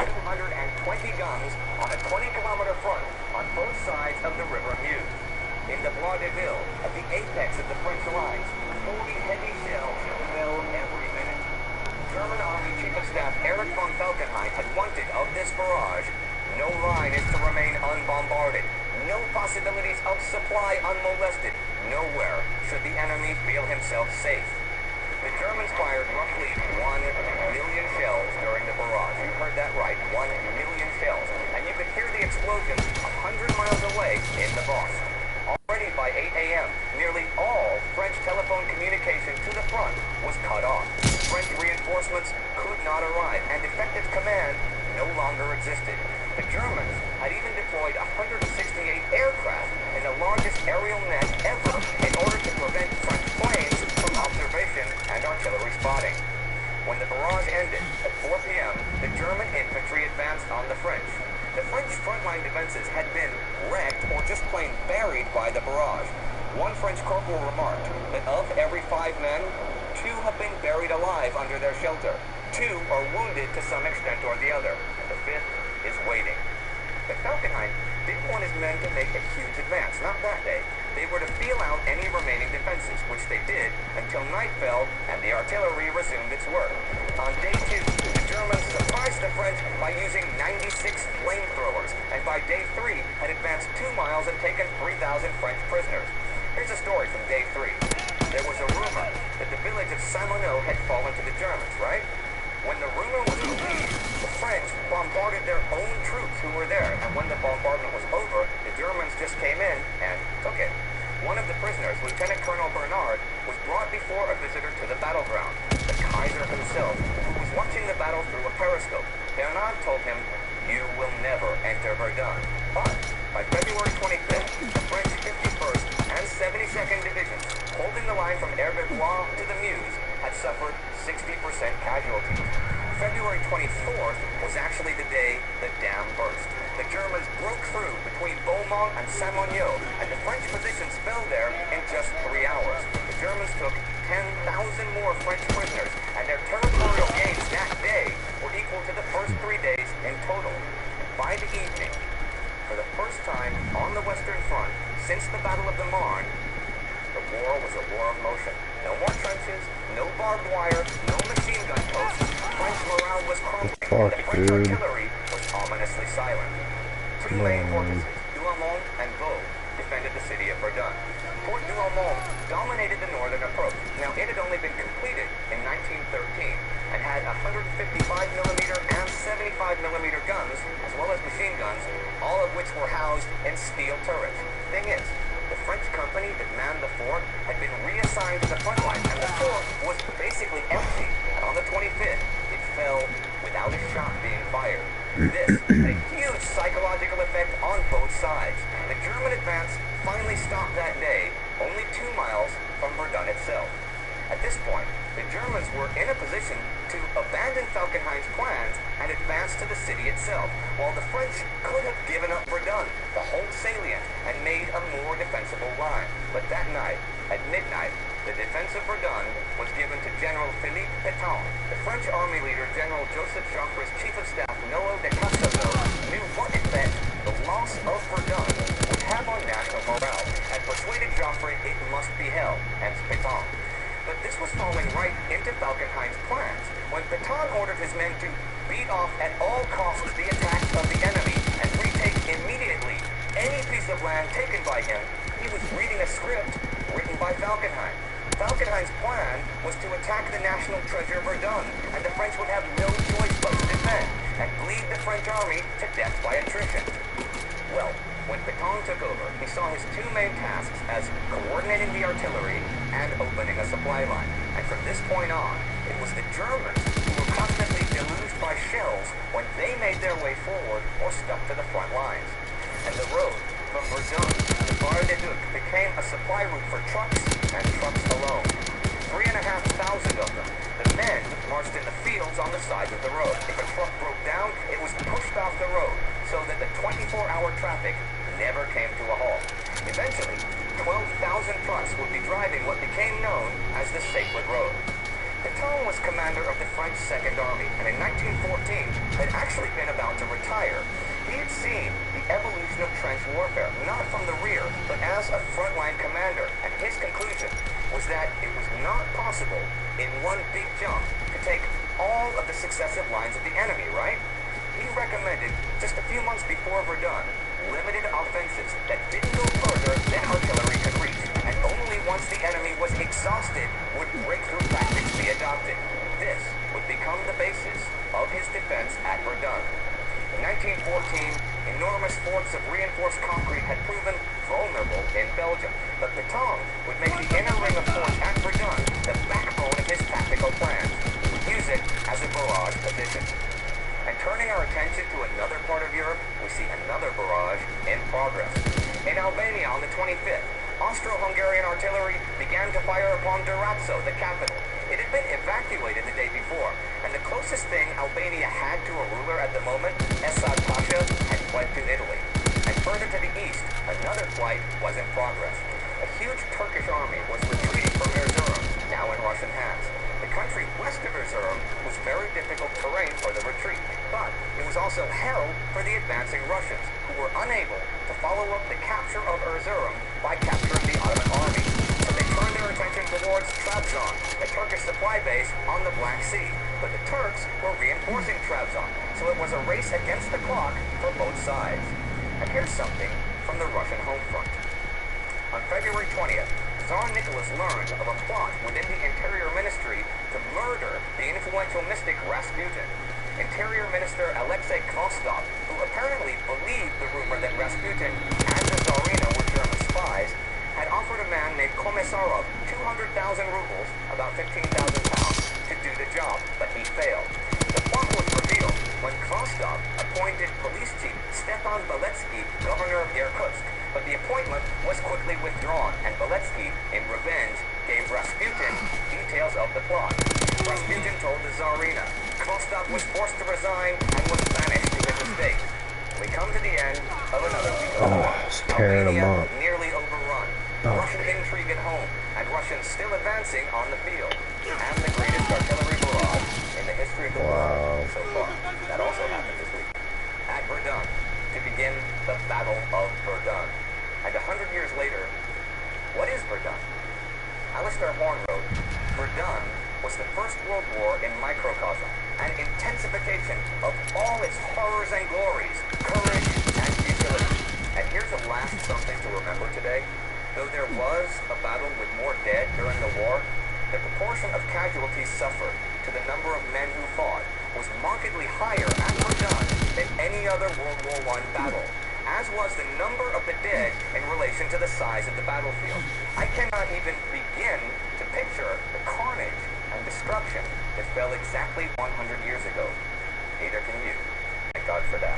guns on a 20-kilometer front on both sides of the River Meuse. In the Bois de Ville, at the apex of the French lines, 40 heavy shells fell every minute. German Army Chief of Staff Erich von Falkenhayn had wanted of this barrage: no line is to remain unbombarded, no possibilities of supply unmolested, nowhere should the enemy feel himself safe. The Germans fired roughly 1 million shells during the barrage. You heard that right, 1 million shells. And you could hear the explosions 100 miles away in the Vosges. Already by 8 a.m., nearly all French communication to the front was cut off. French reinforcements could not arrive, and effective command no longer existed. The Germans had even deployed 168 aircraft in the largest aerial net ever in order to prevent French planes from observation and artillery spotting. When the barrage ended at 4 p.m., the German infantry advanced on the French. The French frontline defenses had been wrecked or just plain buried by the barrage. One French corporal remarked that of every 5 men, 2 have been buried alive under their shelter. 2 are wounded to some extent or the other, and the 5th is waiting. But Falkenhayn didn't want his men to make a huge advance, not that day. They were to feel out any remaining defenses, which they did until night fell and the artillery resumed its work. On day 2, the Germans surprised the French by using 96 flamethrowers, and by day 3 had advanced 2 miles and taken 3,000 French prisoners. Here's a story from day 3. There was a rumor that the village of Saint-Monot had fallen to the Germans, right? When the rumor was believed, the French bombarded their own troops who were there, and when the bombardment was over, the Germans just came in and took it. One of the prisoners, Lieutenant Colonel Bernard, was brought before a visitor to the battleground, the Kaiser himself, who was watching the battle through a periscope. Bernard told him, "You will never enter Verdun." But by February 25th, the French 51st and 72nd Divisions, holding the line from Herbevois to the Meuse, had suffered 60% casualties. February 24th was actually the day the dam burst. The Germans broke through between Beaumont and Saint-Monot, and the French positions fell there in just 3 hours. The Germans took 10,000 more French prisoners, and their territorial gains that day were equal to the first 3 days in total. By the evening, for the first time on the Western Front since the Battle of the Marne, the war was a war of motion. No more trenches, no barbed wire, no machine gun posts. French morale was crumbling, and the French artillery was ominously silent. 2 main fortresses, Douaumont and Vaux, defended the city of Verdun. Fort Douaumont dominated the northern approach. Now, it had only been completed in 1913 and had 155mm and 75mm guns, as well as machine guns, all of which were housed in steel turrets. Thing is, the French company that manned the fort had been reassigned to the front line, and the fort was basically empty. And on the 25th, it fell without a shot being fired. This had a huge psychological effect on both sides. The German advance finally stopped that day, only 2 miles from Verdun itself. At this point, the Germans were in a position to abandon Falkenhayn's plans and advance to the city itself, while the French could have given up Verdun, the whole salient, and made a more defensible line. But that night, at midnight, the defense of Verdun was given to General Philippe Pétain. The French army leader, General Joseph Joffre's chief of staff, Noël de Castello, knew what effect the loss of Verdun would have on national morale, and persuaded Joffre it must be held, hence Pétain. But this was falling right into Falkenhayn's plans. When Pétain ordered his men to beat off at all costs the attacks of the enemy and retake immediately any piece of land taken by him, he was reading a script written by Falkenhayn. Falkenhayn's plan was to attack the national treasure Verdun, and the French would have no choice but to defend and bleed the French army to death by attrition. Well, when Pétain took over, he saw his 2 main tasks as coordinating the artillery and opening a supply line. And from this point on, it was the Germans who were constantly deluged by shells when they made their way forward or stuck to the front lines. And the road from Verdun to Bar-le-Duc became a supply route for trucks and trucks alone. 3,500 of them. The men marched in the fields on the sides of the road. If a truck broke down, it was pushed off the road so that the 24-hour traffic never came to a halt. Eventually, 12,000 trucks would be driving what became known as the Sacred Road. Pétain was commander of the French Second Army, and in 1914 had actually been about to retire. He had seen the evolution of trench warfare, not from the rear, but as a frontline commander, and his conclusion was that it was not possible in one big jump to take all of the successive lines of the enemy, right? He recommended, just a few months before Verdun, limited offensives that didn't go further than artillery could reach, and only once the enemy was exhausted would breakthrough tactics be adopted. This would become the basis of his defense at Verdun. In 1914, enormous forts of reinforced concrete had proven vulnerable in Belgium, but Pétain would make the inner ring of forts at Verdun as a barrage position. And turning our attention to another part of Europe, we see another barrage in progress. In Albania on the 25th, Austro-Hungarian artillery began to fire upon Durazzo, the capital. It had been evacuated the day before, and the closest thing Albania had to a ruler at the moment, Esad Pasha, had fled to Italy. And further to the east, another flight was in progress. A huge Turkish army was retreating from Erzurum, now in Russian hands. The country west of Erzurum was very difficult terrain for the retreat, but it was also hell for the advancing Russians, who were unable to follow up the capture of Erzurum by capturing the Ottoman army. So they turned their attention towards Trabzon, a Turkish supply base on the Black Sea. But the Turks were reinforcing Trabzon, so it was a race against the clock for both sides. And here's something from the Russian home front. On February 20th, Tsar Nicholas learned of a plot within the Interior Ministry to murder the influential mystic Rasputin. Interior Minister Alexei Kostov, who apparently believed the rumor that Rasputin and the Tsarina were German spies, had offered a man named Komissarov 200,000 rubles, about 15,000 pounds, to do the job, but he failed. The plot was revealed when Kostov appointed police chief Stepan Beletsky governor of Irkutsk, but the appointment was quickly withdrawn, and Beletsky, in revenge, gave Rasputin details of the plot. Rasputin told the Tsarina. Kostov was forced to resign and was banished to his estate. We come to the end of another week of war. It's tearing them Albania up. nearly overrun. Russian intrigue at home, and Russians still advancing on the field. And the greatest artillery barrage in the history of the world so far. That also happened this week. At Verdun, to begin the Battle of Verdun. And 100 years later, what is Verdun? Alistair Horn wrote, Verdun was the First World War in microcosm, an intensification of all its horrors and glories, courage and futility. And here's a last something to remember today. Though there was a battle with more dead during the war, the proportion of casualties suffered to the number of men who fought was markedly higher at Verdun than any other World War I battle, as was the number of the dead in relation to the size of the battlefield. I cannot even begin to picture the carnage and destruction that fell exactly 100 years ago. Neither can you. Thank God for that.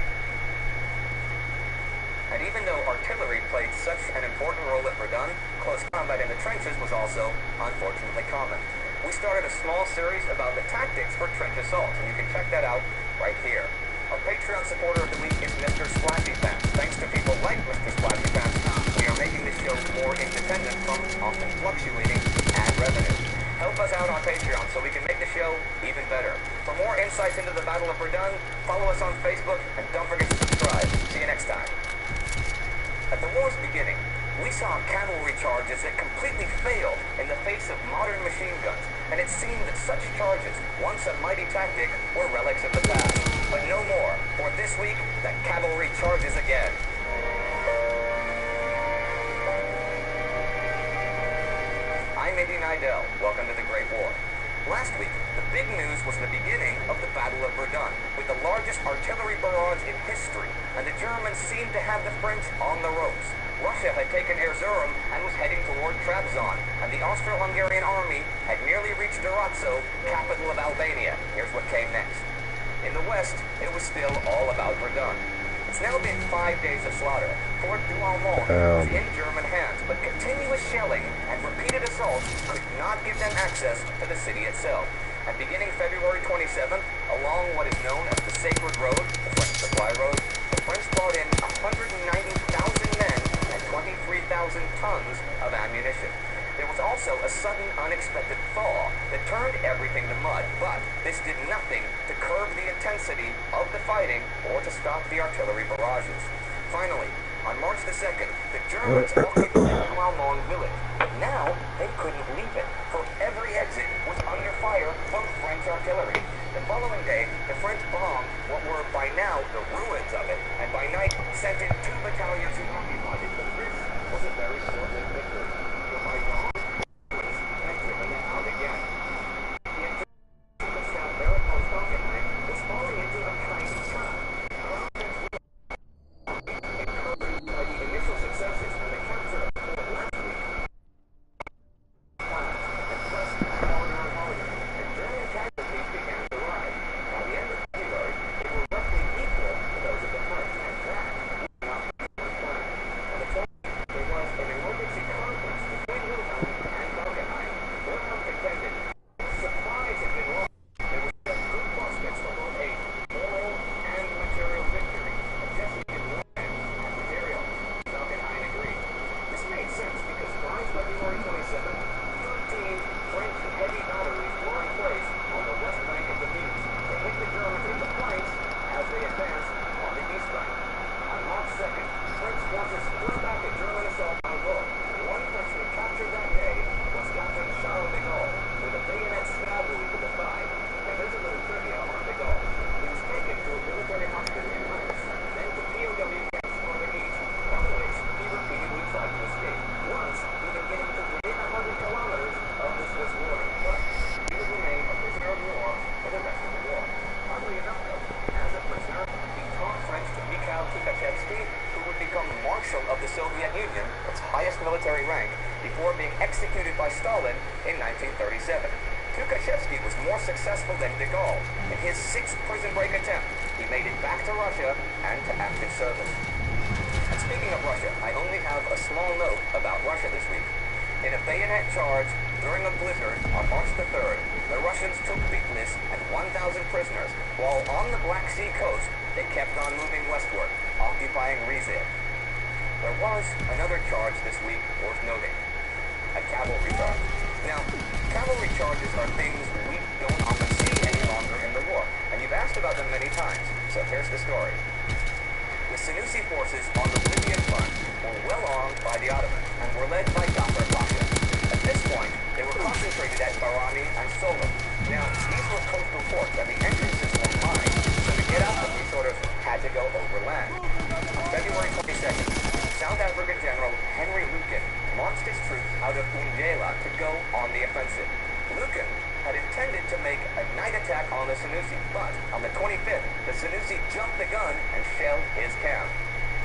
And even though artillery played such an important role at Verdun, close combat in the trenches was also, unfortunately, common. We started a small series about the tactics for trench assaults, and you can check that out right here. Our Patreon supporter of the week is Mr. Splashy Pants. Thanks to people like Mr. Splashy Pants, we are making the show more independent from often fluctuating ad revenue. Help us out on Patreon so we can make the show even better. For more insights into the Battle of Verdun, follow us on Facebook, and don't forget to subscribe. See you next time. At the war's beginning, we saw cavalry charges that completely failed in the face of modern machine guns, and it seemed that such charges, once a mighty tactic, were relics of the past. But no more, for this week, the cavalry charges again. I'm Indy Nidell. Welcome to the Great War. Last week, the big news was the beginning of the Battle of Verdun, with the largest artillery barrage in history, and the Germans seemed to have the French on the ropes. Russia had taken Erzurum and was heading toward Trabzon, and the Austro-Hungarian army had nearly reached Durazzo, capital of Albania. Here's what came next. In the west, it was still all about Verdun. It's now been 5 days of slaughter. Fort Douaumont was in German hands, but continuous shelling and repeated assaults could not give them access to the city itself. And beginning February 27th, along what is known as the Sacred Road, the French supply road, the French brought in 190,000 men and 23,000 tons of ammunition. There was also a sudden, unexpected thaw that turned everything to mud, but this did nothing to curb the intensity of the fighting or to stop the artillery barrages. Finally, on March the 2nd, the Germans occupied Douaumont village, but now they couldn't leave it, for every exit was under fire from French artillery. The following day, the French bombed what were by now the ruins of it, and by night sent in 2 battalions who occupied it. But this was a very short-lived victory. For by dawn, had driven them out again. The invasion of South Veracruz Falconland was falling into a tiny trap. Encouraged by the initial successes and the capture of Fort last week, and pressed harder and harder, and German casualties began to rise. Union, its highest military rank, before being executed by Stalin in 1937. Tukhachevsky was more successful than de Gaulle. In his sixth prison break attempt, he made it back to Russia and to active service. And speaking of Russia, I only have a small note about Russia this week. In a bayonet charge during a blizzard on March the 3rd, the Russians took Bitlis and 1,000 prisoners, while on the Black Sea coast, they kept on moving westward, occupying Rizil. There was another charge this week worth noting: a cavalry charge. Now, cavalry charges are things we don't often see any longer in the war, and you've asked about them many times, so here's the story. The Senussi forces on the Libyan front were well armed by the Ottomans and were led by Gafar Pasha. At this point, they were concentrated at Barani and Solon. Now, these were coastal ports, and the entrances were mined, so to get out, we sort of had to go overland. On February 22nd, South African General Henry Lucan marched his troops out of Undela to go on the offensive. Lucan had intended to make a night attack on the Senussi, but on the 25th, the Senussi jumped the gun and shelled his camp.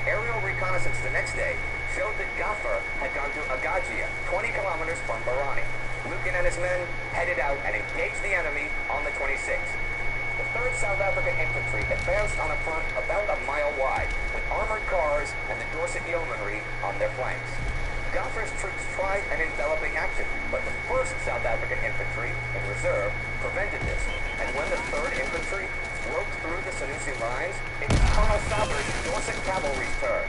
Aerial reconnaissance the next day showed that Gafar had gone to Agajia, 20 kilometers from Barani. Lucan and his men headed out and engaged the enemy on the 26th. The 3rd South African Infantry advanced on a front about a mile wide, with armored cars and the Dorset Yeomanry on their flanks. Gafar's troops tried an enveloping action, but the 1st South African Infantry, in reserve, prevented this, and when the 3rd Infantry broke through the Senussi lines, it was Colonel Faber's Dorset Cavalry's turn.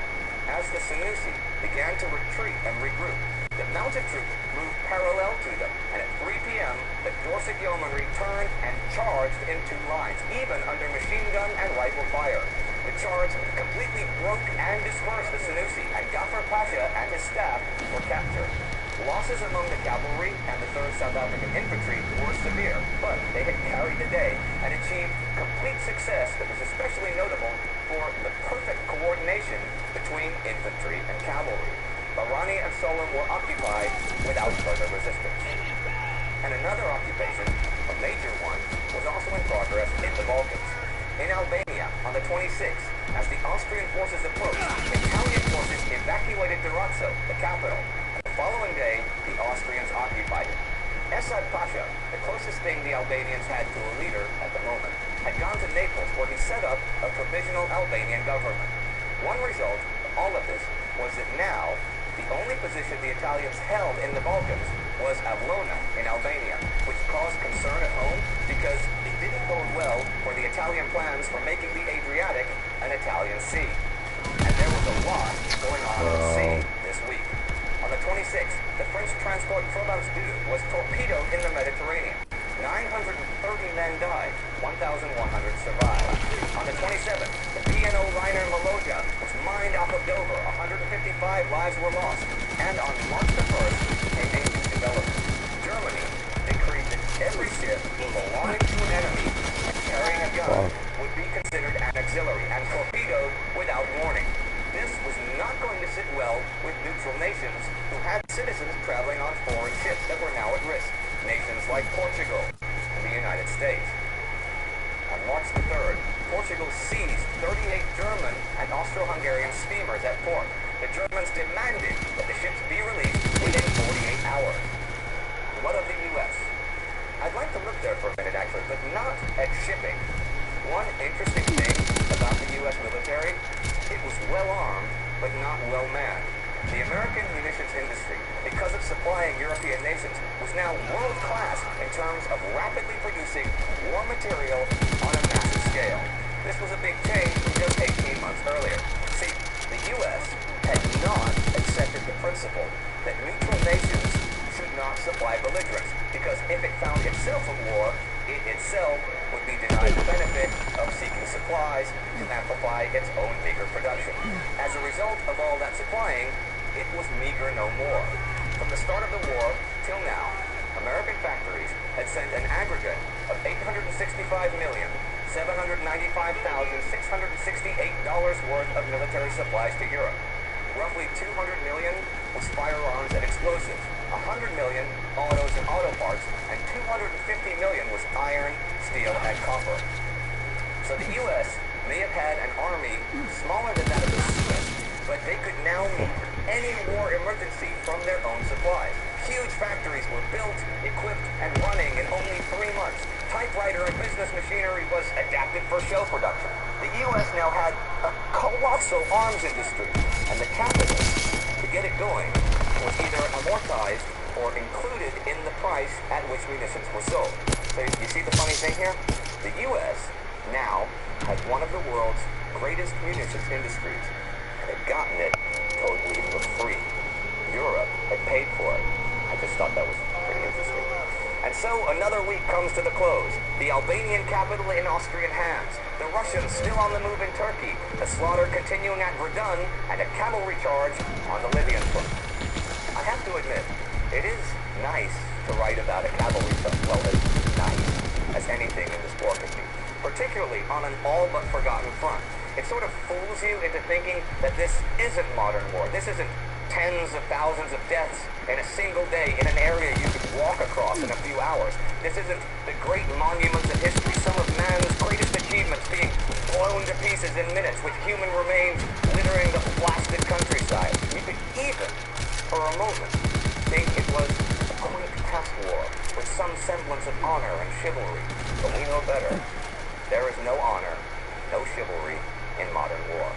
As the Senussi began to retreat and regroup, the mounted troops moved parallel to them, and at 3 p.m., the Dorset Yeomanry turned and charged in 2 lines, even under machine gun and rifle fire. The charge completely broke and dispersed the Senussi, and Gafar Pasha and his staff were captured. Losses among the cavalry and the 3rd South African Infantry were severe, but they had carried the day and achieved complete success that was especially notable for the perfect coordination between infantry and cavalry. Barani and Solon were occupied without further resistance. And another occupation, a major one, was also in progress in the Balkans. In Albania, on the 26th, as the Austrian forces approached, Italian forces evacuated Durazzo, the capital. And the following day, the Austrians occupied it. Esad Pasha, the closest thing the Albanians had to a leader at the moment, had gone to Naples where he set up a provisional Albanian government. One result of all of this was that now, the only position the Italians held in the Balkans was Avlona in Albania, which caused concern at home because it didn't bode well for the Italian plans for making the Adriatic an Italian sea. And there was a lot going on at sea this week. On the 26th, the French transport Provence 2 was torpedoed in the Mediterranean. 930 men died, 1,100 survived. On the 27th, the P&O liner Maloja was mined off of Dover. 155 lives were lost. And on March the 1st, came a new development. Germany decreed that every ship belonging to an enemy and carrying a gun would be considered an auxiliary and torpedoed without warning. This was not going to sit well with neutral nations who had citizens traveling on foreign ships that were now at risk. Nations like Portugal and the United States. On March the 3rd, Portugal seized 38 German and Austro-Hungarian steamers at port. The Germans demanded that the ships be released within 48 hours. What of the U.S.? I'd like to look there for a minute, actually, but not at shipping. One interesting thing about the U.S. military, it was well-armed, but not well-manned. The American munitions industry, because of supplying European nations, was now world-class in terms of rapidly producing war material on a massive scale. This was a big change from just 18 months earlier. See, the U.S. had not accepted the principle that neutral nations should not supply belligerents, because if it found itself at war, it itself would be denied the benefit of seeking supplies to amplify its own meager production. As a result of all that supplying, it was meager no more. From the start of the war till now, American factories had sent an aggregate of $865,795,668 worth of military supplies to Europe. Roughly $200 million was firearms and explosives, $100 million autos and auto parts, and $250 million was iron, steel, and copper. So the U.S. may have had an army smaller than that of the Swiss, but they could now meet any war emergency from their own supplies. Huge factories were built, equipped, and running in only 3 months. Typewriter and business machinery was adapted for show production. The U.S. now had a colossal arms industry, and the capital, to get it going, was either amortized or included in the price at which munitions were sold. So you see the funny thing here? The U.S. now has one of the world's greatest munitions industries, and had gotten it totally for free. Europe had paid for it. I just thought that was pretty interesting. And so another week comes to the close. The Albanian capital in Austrian hands. The Russians still on the move in Turkey. The slaughter continuing at Verdun, and a cavalry charge on the Libyan front. I have to admit, it is nice to write about a cavalry front. Well, as nice as anything in this war could be. Particularly on an all but forgotten front. It sort of fools you into thinking that this isn't modern war. This isn't tens of thousands of deaths in a single day in an area you could walk across in a few hours. This isn't the great monuments of history, some of man's greatest achievements being blown to pieces in minutes with human remains littering the blasted countryside. You could even, for a moment, think it was a quaint past war with some semblance of honor and chivalry. But we know better. There is no honor, no chivalry in modern war.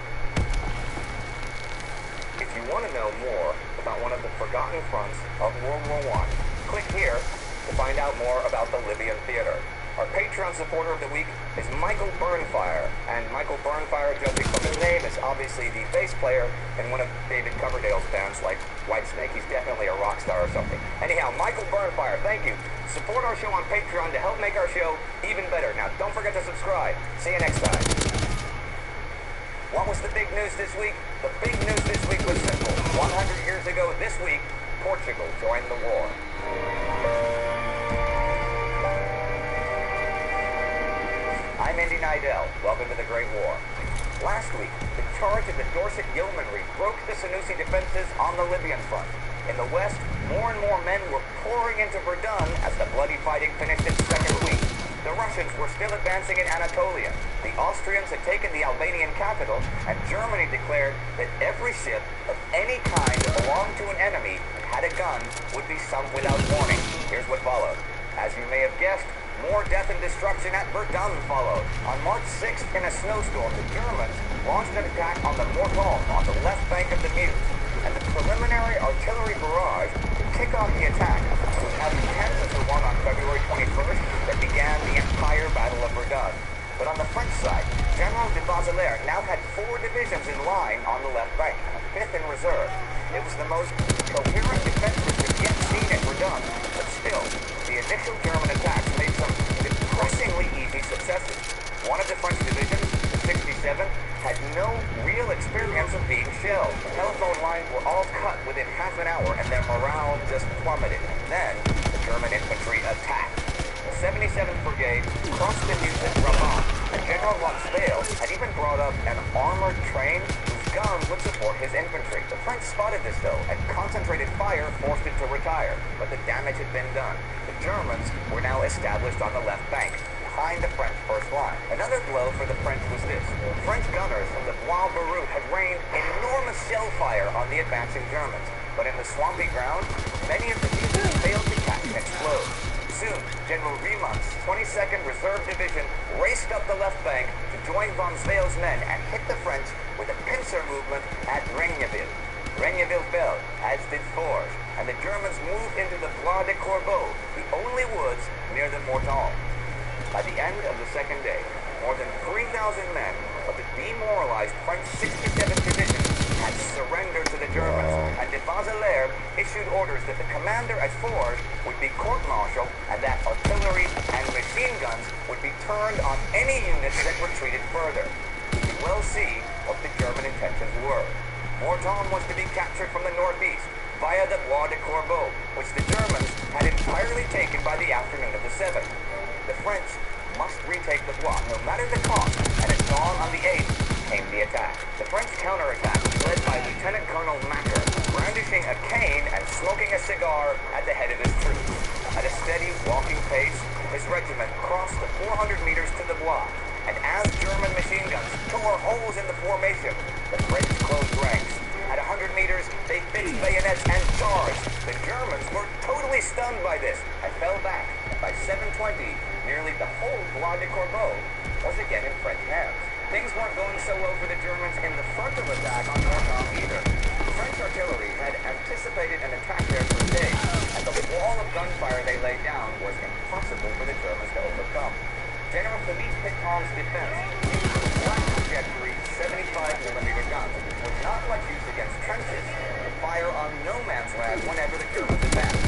If you want to know more about one of the forgotten fronts of World War I, click here to find out more about the Libyan theater. Our Patreon supporter of the week is Michael Burnfire, and Michael Burnfire, judging from his name, is obviously the bass player in one of David Coverdale's bands like Whitesnake. He's definitely a rock star or something. Anyhow, Michael Burnfire, thank you. Support our show on Patreon to help make our show even better. Now, don't forget to subscribe. See you next time. What was the big news this week? The big news this week was simple. 100 years ago this week, Portugal joined the war. I'm Indy Nidell. Welcome to the Great War. Last week, the charge of the Dorset Yeomanry broke the Senussi defenses on the Libyan front. In the west, more and more men were pouring into Verdun as the bloody fighting finished its second week. The Russians were still advancing in Anatolia. The Austrians had taken the Albanian capital, and Germany declared that every ship of any kind that belonged to an enemy and had a gun would be sunk without warning. Here's what followed. As you may have guessed, more death and destruction at Verdun followed. On March 6th, in a snowstorm, the Germans launched an attack on the Mortal on the left bank of the Meuse, and the preliminary artillery barrage to kick off the attack was as intense as the one on February 21st that began the entire Battle of Verdun. But on the French side, General de Bazeilles now had 4 divisions in line on the left bank, and a 5th in reserve. It was the most coherent defense we've yet seen at Verdun, but still, the initial German attacks made some depressingly easy successes. One of the French divisions, the 67th, had no real experience of being shelled. The telephone lines were all cut within half an hour, and their morale just plummeted. And then, the German infantry attacked. The 77th Brigade crossed the Meuse at Brabant, and General Lonsdale had even brought up an armored train whose guns would support his infantry. The French spotted this, though, and concentrated fire forced it to retire, but the damage had been done. The Germans were now established on the left bank, behind the French first line. Another blow for the French was this. French gunners from the Bois Beirut had rained enormous shell fire on the advancing Germans, but in the swampy ground, many of the pieces failed to catch and explode. Soon, General Riemann's 22nd Reserve Division raced up the left bank to join von Zweil's men and hit the French with a pincer movement at Regneville. Regneville fell, as did Forges, and the Germans moved into the Bois de Corbeau, the only woods near the Mortal. By the end of the second day, more than 3,000 men of the demoralized French 67th Division had surrendered to the Germans, and de Bazeilles issued orders that the commander at Forges would be court-martialed and that artillery and machine guns would be turned on any units that retreated further. You can well see what the German intentions were. Mortain was to be captured from the northeast via the Bois de Corbeau, which the Germans had entirely taken by the afternoon of the 7th. The French must retake the Bois, no matter the cost, and at dawn on the 8th came the attack. The French counterattack was led by Lieutenant Colonel Macker, brandishing a cane and smoking a cigar at the head of his troops. At a steady walking pace, his regiment crossed the 400 meters to the Bois, and as German machine guns tore holes in the formation, the French closed ranks. At 100 meters, they fixed bayonets and charged. The Germans were totally stunned by this and fell back. And by 7:20, nearly the whole Bois de Corbeau was again in French hands. Things weren't going so well for the Germans in the frontal attack on Mortain either. French artillery had anticipated an attack there for days, and the wall of gunfire they laid down was impossible for the Germans to overcome. General Philippe Pétain's defense used flat trajectory 75mm guns, which was not much use against trenches, to fire on no man's land whenever the Germans advanced.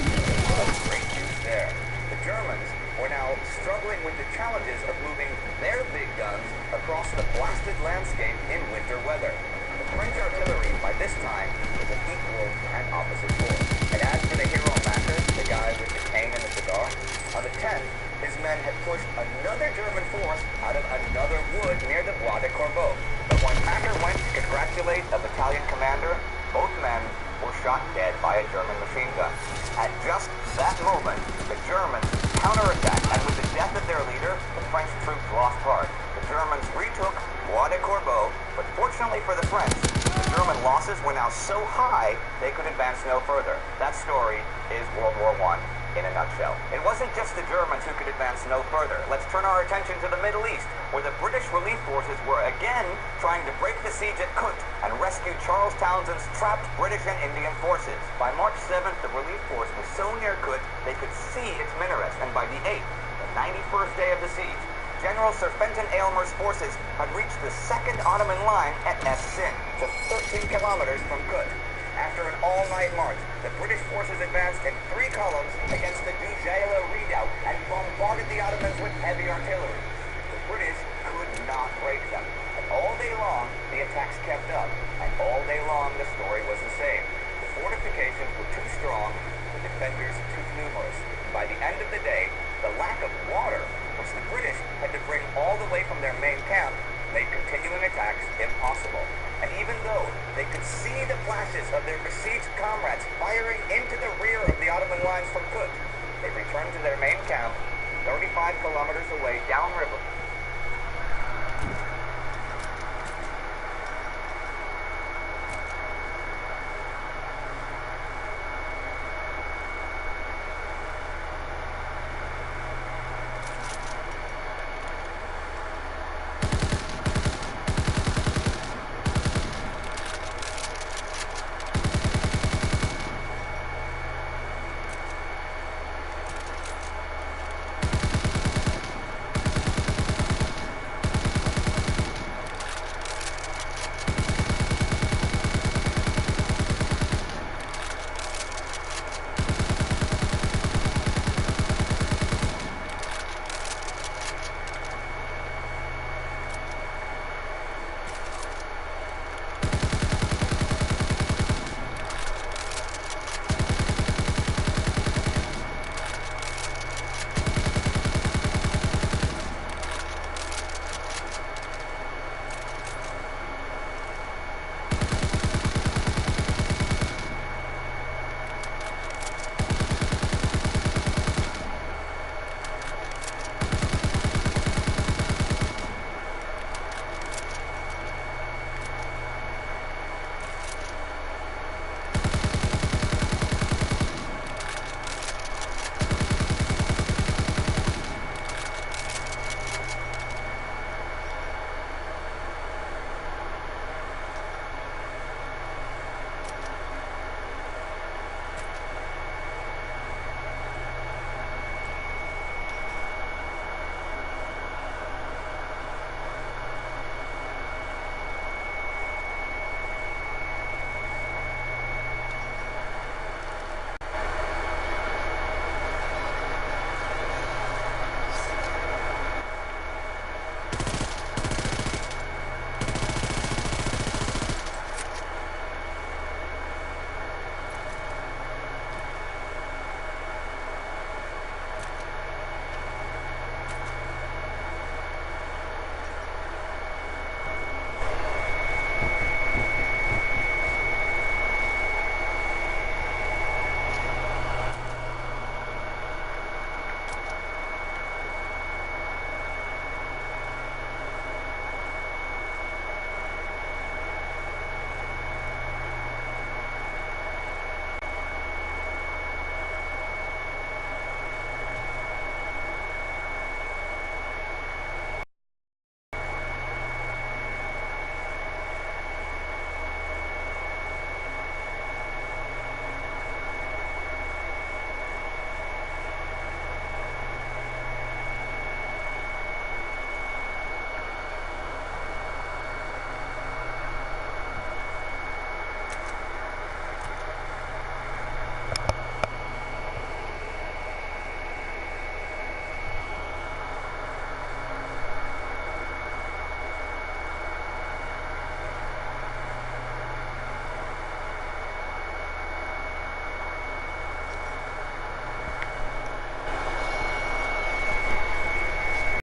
Of great use there. The Germans were now struggling with the challenges of moving their big guns across the blasted landscape in winter weather. The French artillery, by this time, was an equal and opposite force. And as for the hero Macker, the guy with the cane and the cigar, on the 10th, his men had pushed another German force out of another wood near the Bois de Corbeau. But when Macker went to congratulate a battalion commander, both men were shot dead by a German machine gun. At just that moment, the Germans counterattacked, and with the death of their leader, the French troops lost heart. The Germans retook Bois de Corbeau, but fortunately for the French, the German losses were now so high they could advance no further. That story is World War I in a nutshell. It wasn't just the Germans who could advance no further. Let's turn our attention to the Middle East, where the British relief forces were again trying to break the siege at Kut and rescue Charles Townshend's trapped British and Indian forces. By March 7th, the relief force was so near Kut they could see its minarets, and by the 8th, the 91st day of the siege, General Sir Fenton Aylmer's forces had reached the second Ottoman line at Es-Sin, just 13 kilometers from Kut. After an all-night march, the British forces advanced in 3 columns against the Dujayla redoubt and bombarded the Ottomans with heavy artillery. The British could not break them, and all day long the attacks kept up, and all day long the story was the same. The fortifications were too strong, the defenders too numerous. And by the end of the day, the lack of water, which the British had to bring all the way from their main camp, made continuing attacks impossible. And even though they could see the flashes of their besieged comrades firing into the rear of the Ottoman lines from Kut, they returned to their main camp 35 kilometers away downriver